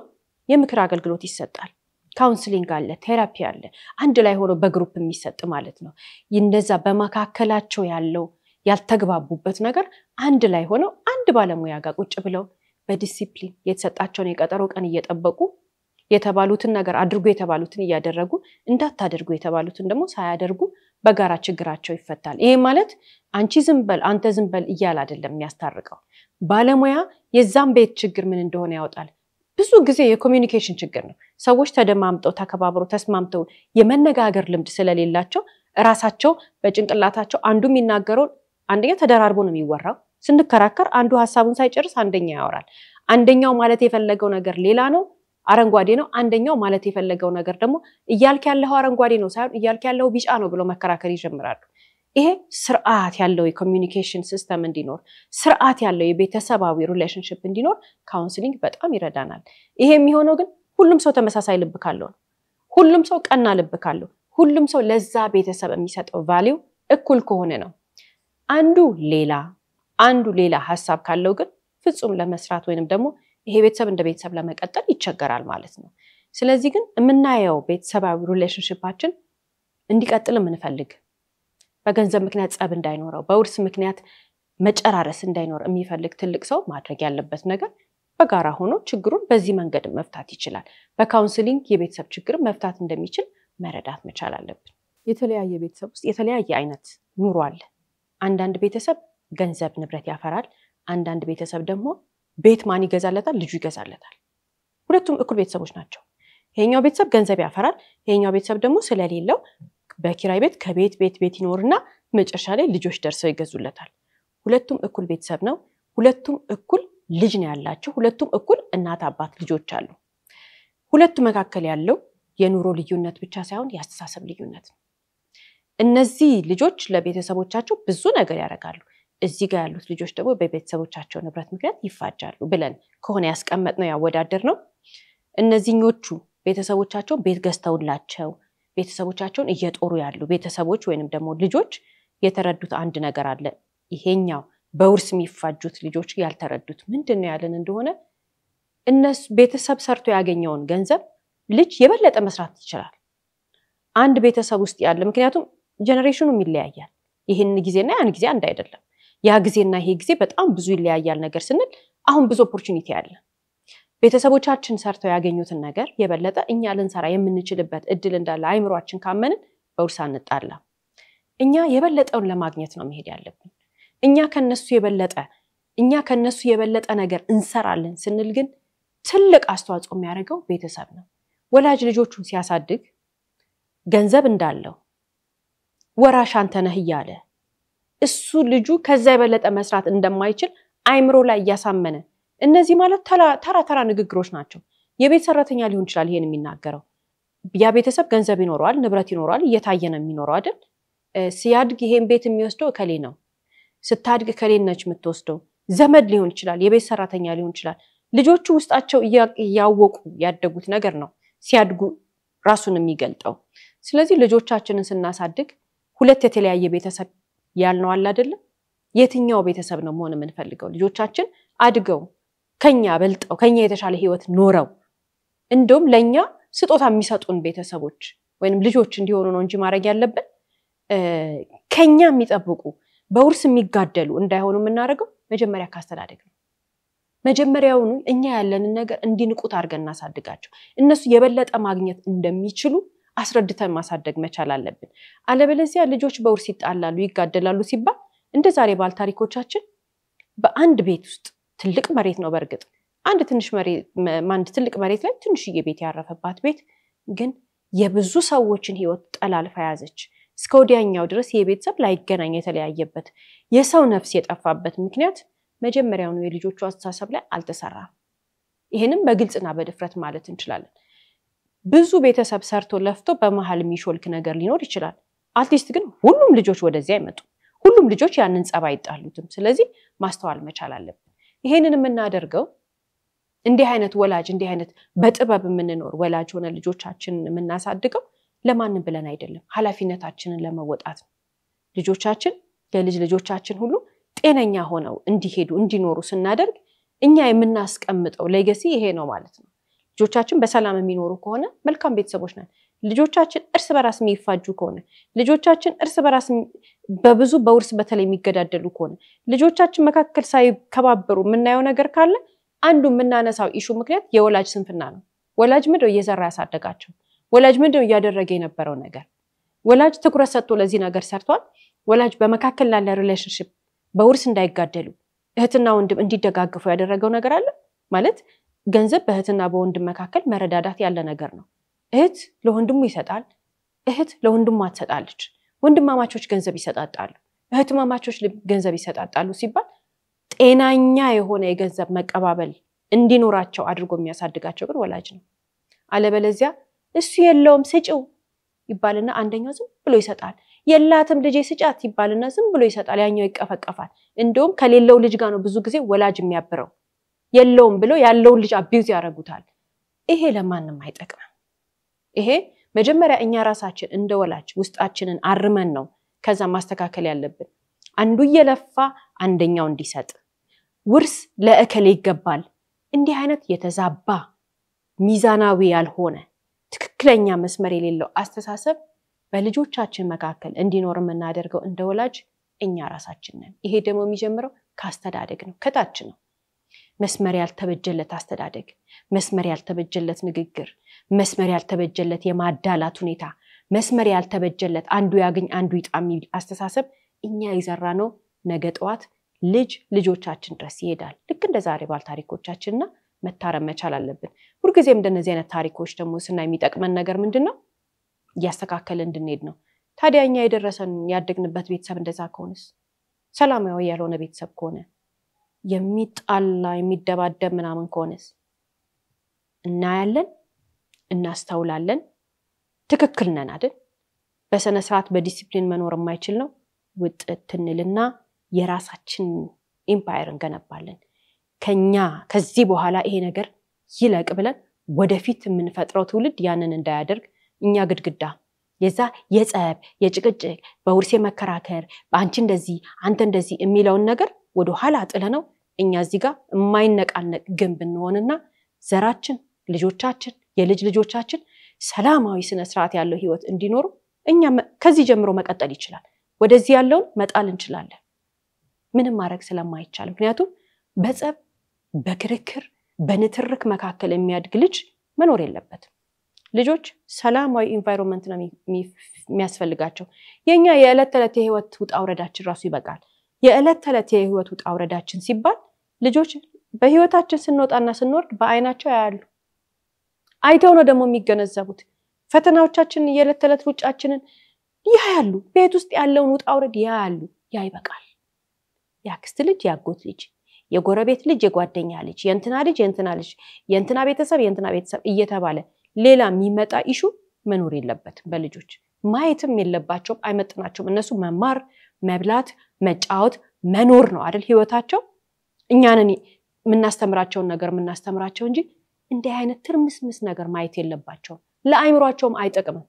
የምክር አገልግሎት ይሰጣል። ካውንስሊንግ አለ፣ ቴራፒ አለ፣ አንድ ላይ ሆኖ በግሩፕ የሚሰጥ ማለት ነው። እንደዛ በመካከላቸው ያለው ያልተግባቡበት ነገር አንድ ላይ ሆነው አንድ ባለሙያ ጋር ቁጭ ብለው በዲሲፕሊን የተሰጣቸውን የቀጠሮ ቀን እየጠበቁ የተባሉትን ነገር አድርጉ የተባሉትን እያደረጉ እንዳታደርጉ የተባሉትን ደግሞ ሳያደርጉ በጋራ ችግራቸው ይፈታል። ይሄ ማለት አንቺ ዝም በል አንተ ዝም በል እያለ አይደለም የሚያስታርቀው። ባለሙያ የዛም ቤት ችግር ምን እንደሆነ ያወጣል። ብዙ ጊዜ የኮሚኒኬሽን ችግር ነው። ሰዎች ተደማምጠው ተከባብረው ተስማምተው የመነጋገር ልምድ ስለሌላቸው ራሳቸው በጭንቅላታቸው አንዱ የሚናገረው አንደኛ ተደራርቦ ነው የሚወራው። ስንከራከር አንዱ ሐሳቡን ሳይጨርስ አንደኛው ያወራል። አንደኛው ማለት የፈለገው ነገር ሌላ ነው፣ አረንጓዴ ነው። አንደኛው ማለት የፈለገው ነገር ደግሞ እያልክ ያለው አረንጓዴ ነው ሳይሆን እያልክ ያለው ቢጫ ነው ብሎ መከራከር ይጀምራሉ። ይሄ ስርዓት ያለው የኮሚኒኬሽን ሲስተም እንዲኖር ስርዓት ያለው የቤተሰባዊ ሪሌሽንሺፕ እንዲኖር ካውንስሊንግ በጣም ይረዳናል። ይሄ የሚሆነው ግን ሁሉም ሰው ተመሳሳይ ልብ ካለው፣ ሁሉም ሰው ቀና ልብ ካለው፣ ሁሉም ሰው ለዛ ቤተሰብ የሚሰጠው ቫልዩ እኩል ከሆነ ነው። አንዱ ሌላ ሐሳብ ካለው ግን ፍጹም ለመስራት ወይንም ደግሞ ይሄ ቤተሰብ እንደ ቤተሰብ ለመቀጠል ይቸገራል ማለት ነው። ስለዚህ ግን የምናየው ቤተሰባዊ ሪሌሽንሺፓችን እንዲቀጥል የምንፈልግ በገንዘብ ምክንያት ጸብ እንዳይኖረው በውርስ ምክንያት መጨራረስ እንዳይኖር የሚፈልግ ትልቅ ሰው ማድረግ ያለበት ነገር በጋራ ሆኖ ችግሩን በዚህ መንገድ መፍታት ይችላል። በካውንስሊንግ የቤተሰብ ችግር መፍታት እንደሚችል መረዳት መቻል አለብን። የተለያየ ቤተሰብ ውስጥ የተለያየ አይነት ኑሮ አለ። አንዳንድ ቤተሰብ ገንዘብ ንብረት ያፈራል። አንዳንድ ቤተሰብ ደግሞ ቤት ማን ይገዛለታል? ልጁ ይገዛለታል። ሁለቱም እኩል ቤተሰቦች ናቸው። ይሄኛው ቤተሰብ ገንዘብ ያፈራል፣ ይሄኛው ቤተሰብ ደግሞ ስለሌለው በኪራይ ቤት ከቤት ቤት ይኖርና መጨረሻ ላይ ልጆች ደርሰው ይገዙለታል። ሁለቱም እኩል ቤተሰብ ነው። ሁለቱም እኩል ልጅ ነው ያላቸው። ሁለቱም እኩል እናት አባት ልጆች አሉ። ሁለቱ መካከል ያለው የኑሮ ልዩነት ብቻ ሳይሆን የአስተሳሰብ ልዩነት ነው። እነዚህ ልጆች ለቤተሰቦቻቸው ብዙ ነገር ያደርጋሉ። እዚህ ጋር ያሉት ልጆች ደግሞ በቤተሰቦቻቸው ንብረት ምክንያት ይፋጃሉ ብለን ከሆነ ያስቀመጥነው ያወዳደርነው እነዚህኞቹ ቤተሰቦቻቸው ቤት ገዝተውላቸው ቤተሰቦቻቸውን እየጦሩ ያሉ ቤተሰቦች ወይንም ደግሞ ልጆች የተረዱት አንድ ነገር አለ። ይሄኛው በውርስ የሚፋጁት ልጆች ያልተረዱት ምንድነው ያለን እንደሆነ እነሱ ቤተሰብ ሰርቶ ያገኘውን ገንዘብ ልጅ የበለጠ መስራት ይችላል። አንድ ቤተሰብ ውስጥ ያለ ምክንያቱም ጄነሬሽኑ ይለያያል። ይሄን ጊዜና ያን ጊዜ አንድ አይደለም። ያ ጊዜና ይሄ ጊዜ በጣም ብዙ ይለያያል ነገር ስንል አሁን ብዙ ኦፖርቹኒቲ አለ። ቤተሰቦቻችን ሰርተው ያገኙትን ነገር የበለጠ እኛ ልንሰራ የምንችልበት እድል እንዳለ አይምሮአችን ካመንን በውርስ አንጣላ። እኛ የበለጠውን ለማግኘት ነው መሄድ ያለብን። እኛ ከነሱ የበለጠ ነገር እንሰራለን ስንል ግን ትልቅ አስተዋጽኦ የሚያደርገው ቤተሰብ ነው። ወላጅ ልጆቹን ሲያሳድግ ገንዘብ እንዳለው ወራሽ አንተ ነህ እያለ እሱ ልጁ ከዛ የበለጠ መስራት እንደማይችል አይምሮ ላይ ያሳመነ እነዚህ ማለት ተራ ንግግሮች ናቸው። የቤት ሰራተኛ ሊሆን ይችላል ይሄን የሚናገረው። ያ ቤተሰብ ገንዘብ ይኖረዋል፣ ንብረት ይኖረዋል፣ እየታየ ነው የሚኖረው አይደል? ሲያድግ ይሄን ቤት የሚወስደው ከሌ ነው። ስታድግ ከሌ ነች የምትወስደው። ዘመድ ሊሆን ይችላል፣ የቤት ሰራተኛ ሊሆን ይችላል። ልጆቹ ውስጣቸው ያወቁ ያደጉት ነገር ነው ሲያድጉ ራሱን የሚገልጠው ስለዚህ ልጆቻችንን ስናሳድግ ሁለት የተለያየ ቤተሰብ ያልነው አለ አይደል የትኛው ቤተሰብ ነው መሆን የምንፈልገው ልጆቻችን አድገው ከኛ በልጠው ከኛ የተሻለ ህይወት ኖረው እንደውም ለኛ ስጦታ የሚሰጡን ቤተሰቦች ወይንም ልጆች እንዲሆኑ ነው እንጂ ማድረግ ያለብን ከኛ የሚጠብቁ በውርስ የሚጋደሉ እንዳይሆኑ የምናደርገው መጀመሪያ ካስተዳደግ ነው መጀመሪያውኑ እኛ ያለንን ነገር እንዲንቁት አድርገን እናሳድጋቸው እነሱ የበለጠ ማግኘት እንደሚችሉ አስረድተን ማሳደግ መቻል አለብን አለበለዚያ ልጆች በውርስ ይጣላሉ ይጋደላሉ ሲባል እንደ ዛሬ ባል ታሪኮቻችን በአንድ ቤት ውስጥ ትልቅ መሬት ነው በርግጥ አንድ ትልቅ መሬት ላይ ትንሽዬ ቤት ያረፈባት ቤት ግን የብዙ ሰዎችን ህይወት ጠላልፋ ያዘች እስከ ወዲያኛው ድረስ የቤተሰብ ላይገናኝ የተለያየበት የሰው ነፍስ የጠፋበት ምክንያት መጀመሪያው ነው የልጆቹ አስተሳሰብ ላይ አልተሰራም ይሄንም በግልጽና በድፍረት ማለት እንችላለን ብዙ ቤተሰብ ሰርቶ ለፍቶ በመሃል የሚሾልክ ነገር ሊኖር ይችላል አትሊስት ግን ሁሉም ልጆች ወደዚያ አይመጡ ሁሉም ልጆች ያንን ጸባይ ይጣሉትም ስለዚህ ማስተዋል መቻል አለብን ይሄንን የምናደርገው እንዲህ አይነት ወላጅ እንዲህ አይነት በጥበብ የምንኖር ወላጅ ሆነ ልጆቻችንን የምናሳድገው ለማንም ብለን አይደለም ኃላፊነታችንን ለመወጣት ነው ልጆቻችን ልጆቻችን ሁሉ ጤነኛ ሆነው እንዲሄዱ እንዲኖሩ ስናደርግ እኛ የምናስቀምጠው ሌጋሲ ይሄ ነው ማለት ነው ልጆቻችን በሰላም የሚኖሩ ከሆነ መልካም ቤተሰቦች ነን ልጆቻችን እርስ በራስ የሚፋጁ ከሆነ ልጆቻችን እርስ በራስ በብዙ በውርስ በተለይ የሚገዳደሉ ከሆነ ልጆቻችን መካከል ሳይከባበሩ የምናየው ነገር ካለ አንዱ የምናነሳው ኢሹ ምክንያት የወላጅ ስንፍና ነው ወላጅ ምንድነው እየሰራ ያሳደጋቸው ወላጅ ምንድነው እያደረገ የነበረው ነገር ወላጅ ትኩረት ሰጥቶ ለዚህ ነገር ሰርቷል ወላጅ በመካከል ላለ ሪሌሽንሺፕ በውርስ እንዳይጋደሉ እህትና ወንድም እንዲደጋገፉ ያደረገው ነገር አለ ማለት ገንዘብ በእህትና በወንድም መካከል መረዳዳት ያለ ነገር ነው እህት ለወንድሙ ይሰጣል እህት ለወንድሟ ትሰጣለች ወንድማማቾች ገንዘብ ይሰጣጣሉ እህትማማቾች ገንዘብ ይሰጣጣሉ ሲባል ጤናኛ የሆነ የገንዘብ መቀባበል እንዲኖራቸው አድርጎ የሚያሳድጋቸው ግን ወላጅ ነው አለበለዚያ እሱ የለውም ስጪው ይባልና አንደኛው ዝም ብሎ ይሰጣል የላትም ልጅ ስጫት ይባልና ዝም ብሎ ይሰጣል ያኛው ይቀፈቀፋል እንደውም ከሌለው ልጅ ጋር ነው ብዙ ጊዜ ወላጅ የሚያብረው የለውም ብሎ ያለውን ልጅ አቢዩዝ ያረጉታል ይሄ ለማንንም አይጠቅምም ይሄ መጀመሪያ እኛ ራሳችን እንደ ወላጅ ውስጣችንን አርመን ነው ከዛ ማስተካከል ያለብን አንዱ የለፋ አንደኛው እንዲሰጥ ውርስ ለእከሌ ይገባል እንዲህ አይነት የተዛባ ሚዛናዊ ያልሆነ ትክክለኛ መስመር የሌለው አስተሳሰብ በልጆቻችን መካከል እንዲኖር የምናደርገው እንደ ወላጅ እኛ ራሳችን ነን ይሄ ደግሞ የሚጀምረው ካስተዳደግ ነው ከታች ነው መስመር ያልተበጀለት አስተዳደግ መስመር ያልተበጀለት ንግግር መስመር ያልተበጀለት የማዳላት ሁኔታ መስመር ያልተበጀለት አንዱ ያገኝ አንዱ ይጣም አስተሳሰብ እኛ ይዘራነው ነገ ጧት ልጆቻችን ድረስ ይሄዳል ልክ እንደ ዛሬ ባል ታሪኮቻችንና መታረም መቻል አለብን ሁልጊዜም እንደነዚህ አይነት ታሪኮች ደግሞ ስናይ የሚጠቅመን ነገር ምንድነው ያስተካከለ እንድንሄድ ነው ታዲያኛ የደረሰን ያደግንበት ቤተሰብ እንደዛ ከሆነስ ሰላማዊ ያልሆነ ቤተሰብ ከሆነ የሚጣላ የሚደባደብ ምናምን ከሆነስ እናያለን እናስተውላለን ትክክል ነን አይደል በሰነ ስርዓት በዲሲፕሊን መኖር የማይችል ነው ውጥትንልና የራሳችን ኢምፓየር እንገነባለን ከኛ ከዚህ በኋላ ይሄ ነገር ይለቅ ብለን ወደፊት የምንፈጥረው ትውልድ ያንን እንዳያደርግ እኛ ግድግዳ የዛ የጸብ የጭቅጭቅ በውርሴ መከራከር በአንቺ እንደዚህ አንተ እንደዚህ የሚለውን ነገር ወደ ኋላ ጥለነው እኛ እዚህ ጋር የማይነቃነቅ ግንብ እንሆንና ዘራችን ልጆቻችን የልጅ ልጆቻችን ሰላማዊ ስነ ስርዓት ያለው ህይወት እንዲኖሩ እኛ ከዚህ ጀምሮ መቀጠል ይችላል ወደዚህ ያለውን መጣል እንችላለን ምንም ማድረግ ስለማይቻል ምክንያቱም በጸብ በክርክር በንትርክ መካከል የሚያድግ ልጅ መኖር የለበትም ልጆች ሰላማዊ ኢንቫይሮንመንት ነው የሚያስፈልጋቸው የኛ የዕለት ተዕለት የህይወት ውጣ ውረዳችን ራሱ ይበቃል የዕለት ተዕለት የህይወት ውጣ ውረዳችን ሲባል ልጆች በህይወታችን ስንወጣና ስንወርድ በአይናቸው ያያሉ አይተው ነው ደግሞ የሚገነዘቡት ፈተናዎቻችንን የዕለት ተዕለት ሩጫችንን ያያሉ ቤት ውስጥ ያለውን ውጣ ውረድ ያያሉ ያ ይበቃል ያክስት ልጅ ያጎት ልጅ የጎረቤት ልጅ የጓደኛ ልጅ የእንትና ልጅ የእንትና ቤተሰብ እየተባለ ሌላ የሚመጣ ኢሹ መኖር የለበትም በልጆች ማየትም የለባቸውም አይመጥናቸውም እነሱ መማር መብላት መጫወት መኖር ነው አይደል ህይወታቸው እኛንን ምናስተምራቸው ነገር ምናስተምራቸው እንጂ እንዲህ አይነት ትርምስምስ ነገር ማየት የለባቸው ለአይምሮአቸውም አይጠቅምም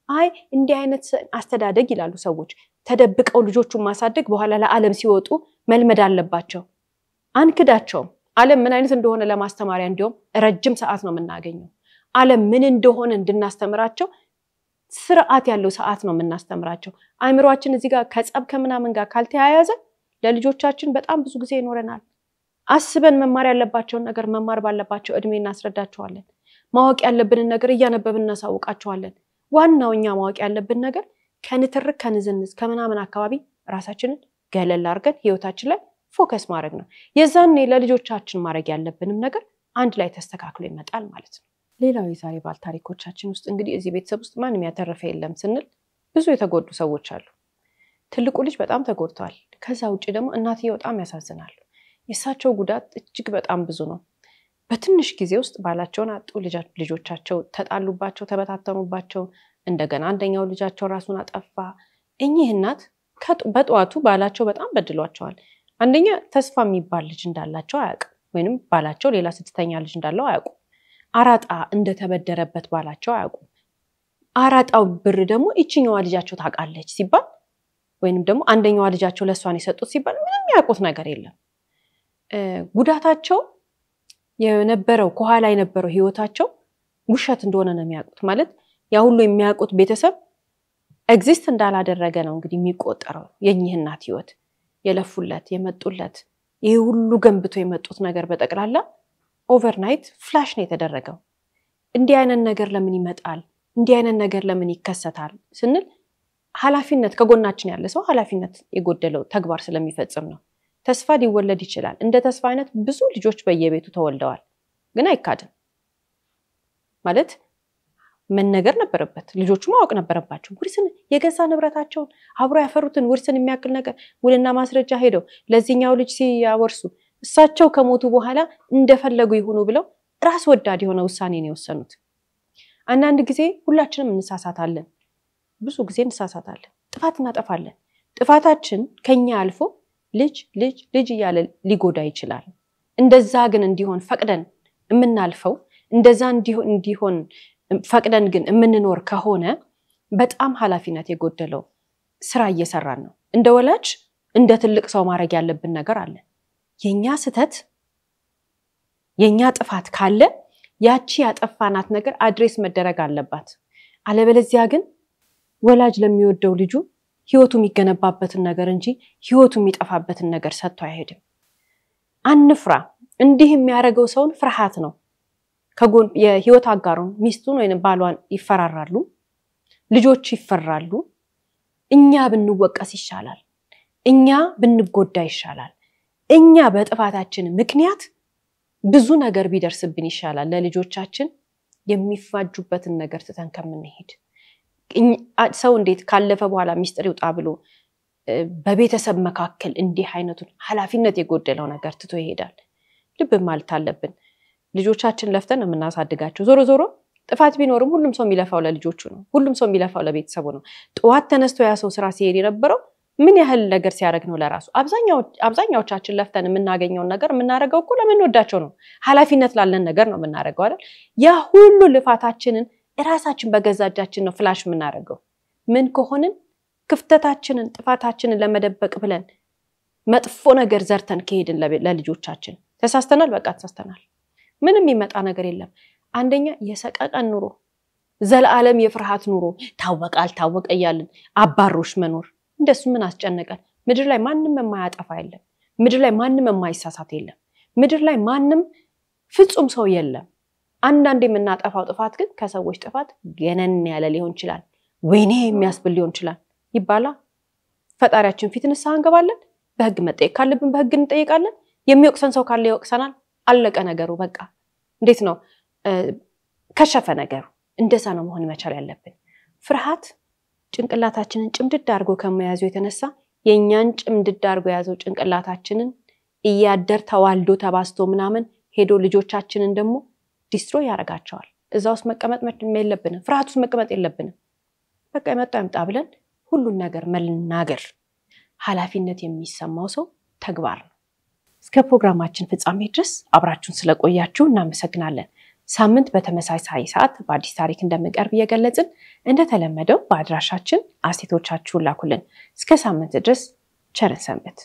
አይ እንዲህ አይነት አስተዳደግ ይላሉ ሰዎች ተደብቀው ልጆቹን ማሳደግ በኋላ ለዓለም ሲወጡ መልመድ አለባቸው አንክዳቸው ዓለም ምን አይነት እንደሆነ ለማስተማሪያ እንዲያውም ረጅም ሰዓት ነው የምናገኘው ዓለም ምን እንደሆነ እንድናስተምራቸው ስርዓት ያለው ሰዓት ነው የምናስተምራቸው አይምሮአችን እዚህ ጋር ከጸብ ከምናምን ጋር ካልተያያዘ ለልጆቻችን በጣም ብዙ ጊዜ ይኖረናል አስበን መማር ያለባቸውን ነገር መማር ባለባቸው እድሜ እናስረዳቸዋለን ማወቅ ያለብንን ነገር እያነበብን እናሳውቃቸዋለን ዋናውኛ ማወቅ ያለብን ነገር ከንትርክ ከንዝንዝ ከምናምን አካባቢ ራሳችንን ገለል አድርገን ህይወታችን ላይ ፎከስ ማድረግ ነው የዛኔ ለልጆቻችን ማድረግ ያለብንም ነገር አንድ ላይ ተስተካክሎ ይመጣል ማለት ነው ሌላው የዛሬ ባል ታሪኮቻችን ውስጥ እንግዲህ እዚህ ቤተሰብ ውስጥ ማንም ያተረፈ የለም ስንል ብዙ የተጎዱ ሰዎች አሉ ትልቁ ልጅ በጣም ተጎድቷል ከዛ ውጪ ደግሞ እናትየው በጣም ያሳዝናሉ የሳቸው ጉዳት እጅግ በጣም ብዙ ነው በትንሽ ጊዜ ውስጥ ባላቸውን አጡ ልጆቻቸው ተጣሉባቸው ተበታተኑባቸው እንደገና አንደኛው ልጃቸው ራሱን አጠፋ እኚህ እናት በጧቱ ባላቸው በጣም በድሏቸዋል አንደኛ ተስፋ የሚባል ልጅ እንዳላቸው አያውቁ ወይንም ባላቸው ሌላ ስድስተኛ ልጅ እንዳለው አያውቁ አራጣ እንደተበደረበት ባላቸው አያውቁ አራጣው ብር ደግሞ እቺኛዋ ልጃቸው ታቃለች ሲባል ወይንም ደግሞ አንደኛዋ ልጃቸው ለሷን የሰጡት ሲባል ምንም ያውቁት ነገር የለም ጉዳታቸው የነበረው ከኋላ የነበረው ህይወታቸው ውሸት እንደሆነ ነው የሚያውቁት ማለት ያ ሁሉ የሚያውቁት ቤተሰብ ኤግዚስት እንዳላደረገ ነው እንግዲህ የሚቆጠረው የኚህ እናት ህይወት የለፉለት የመጡለት ይሄ ሁሉ ገንብቶ የመጡት ነገር በጠቅላላ ኦቨርናይት ፍላሽ ነው የተደረገው እንዲህ አይነት ነገር ለምን ይመጣል እንዲህ አይነት ነገር ለምን ይከሰታል ስንል ኃላፊነት ከጎናችን ያለ ሰው ኃላፊነት የጎደለው ተግባር ስለሚፈጽም ነው ተስፋ ሊወለድ ይችላል እንደ ተስፋ አይነት ብዙ ልጆች በየቤቱ ተወልደዋል ግን አይካድም ማለት ምን ነገር ነበረበት ልጆቹ ማወቅ ነበረባቸው ውርስን የገዛ ንብረታቸውን አብሮ ያፈሩትን ውርስን የሚያክል ነገር ውልና ማስረጃ ሄደው ለዚህኛው ልጅ ሲያወርሱ እሳቸው ከሞቱ በኋላ እንደፈለጉ ይሁኑ ብለው ራስ ወዳድ የሆነ ውሳኔ ነው የወሰኑት አንዳንድ ጊዜ ሁላችንም እንሳሳታለን ብዙ ጊዜ እንሳሳታለን ጥፋት እናጠፋለን ጥፋታችን ከኛ አልፎ ልጅ ያለ ሊጎዳ ይችላል እንደዛ ግን እንዲሆን ፈቅደን የምናልፈው እንደዛ እንዲሆን ፈቅደን ግን የምንኖር ከሆነ በጣም ኃላፊነት የጎደለው ስራ እየሰራን ነው እንደ ወላጅ እንደ ትልቅ ሰው ማድረግ ያለብን ነገር አለ የኛ ስተት የኛ ጥፋት ካለ ያቺ ያጠፋናት ነገር አድሬስ መደረግ አለባት አለበለዚያ ግን ወላጅ ለሚወደው ልጁ ህይወቱ የሚገነባበትን ነገር እንጂ ህይወቱ የሚጠፋበትን ነገር ሰጥቶ አይሄድም አንፍራ እንዲህ የሚያረጋው ሰውን ፍርሃት ነው ከጎን የህይወት አጋሩን ሚስቱን ወይንም ባሏን ይፈራራሉ ልጆች ይፈራሉ እኛ ብንወቀስ ይሻላል እኛ ብንጎዳ ይሻላል እኛ በጥፋታችን ምክንያት ብዙ ነገር ቢደርስብን ይሻላል ለልጆቻችን የሚፋጁበትን ነገር ተተን ከመንሄድ ሰው እንዴት ካለፈ በኋላ ሚስጥር ይውጣ ብሎ በቤተሰብ መካከል እንዲህ አይነቱን ኃላፊነት የጎደለው ነገር ትቶ ይሄዳል ልብ ማለት አለብን ልጆቻችን ለፍተን የምናሳድጋቸው ዞሮ ጥፋት ቢኖርም ሁሉም ሰው የሚለፋው ለልጆቹ ነው ሁሉም ሰው የሚለፋው ለቤተሰቡ ነው ጧት ተነስቶ ያ ሰው ስራ ሲሄድ የነበረው ምን ያህል ነገር ሲያደርግ ነው ለራሱ አብዛኛዎቻችን ለፍተን የምናገኘው ነገር የምናረጋው እኮ ለምን ወዳቸው ነው ኃላፊነት ላለን ነገር ነው የምናረጋው አይደል ያ ሁሉ ልፋታችንን ራሳችን በገዛጃችን ነው ፍላሽ የምናረጋው ምን ከሆነን ክፍተታችንን ጥፋታችንን ለመደበቅ ብለን መጥፎ ነገር ዘርተን ከሄድን ለልጆቻችን ተሳስተናል በቃ ተሳስተናል ምንም ይመጣ ነገር የለም አንደኛ የሰቀቀን ኑሮ ዘላለም የፍርሃት ኑሮ ታወቀ ይያልን አባሮሽ መኖር እንደሱ ምን አስጨነቀን ምድር ላይ ማንንም የማያጠፋ የለም ምድር ላይ ማንንም የማይሳሳት የለም ምድር ላይ ማንንም ፍጹም ሰው የለም አንዳንዴ የምናጠፋው ጥፋት ግን ከሰዎች ጥፋት ገነን ያለ ሊሆን ይችላል ወይኔ የሚያስብል ሊሆን ይችላል ይባላል ፈጣሪያችን ፊት ንስሐ እንገባለን በህግ መጠየቅ ካለብን በህግ እንጠይቃለን የሚወቅሰን ሰው ካለ ይወቅሰናል አለቀ ነገሩ በቃ እንዴት ነው ከሸፈ ነገሩ እንደዛ ነው መሆን መቻል ያለብን ፍርሃት ጭንቅላታችንን ጭምድድ አድርጎ ከመያዙ የተነሳ የኛን ጭምድድ አድርጎ ያዘው ጭንቅላታችንን እያደር ተዋልዶ ተባስቶ ምናምን ሄዶ ልጆቻችንን ደግሞ ዲስትሮይ ያረጋቸዋል እዛውስ መቀመጥ የለብንም ፍርሃቱስ መቀመጥ የለብንም በቃ ይመጣ ብለን ሁሉን ነገር መናገር ኃላፊነት የሚሰማው ሰው ተግባር ነው እስከ ፕሮግራማችን ፍጻሜ ድረስ አብራችሁን ስለቆያችሁ እናመሰግናለን። ሳምንት በተመሳሳይ ሰዓት በአዲስ ታሪክ እንደምንቀርብ እየገለጽን እንደተለመደው በአድራሻችን አስተያየቶቻችሁን ላኩልን። እስከ ሳምንት ድረስ ቸር ሰንብቱ።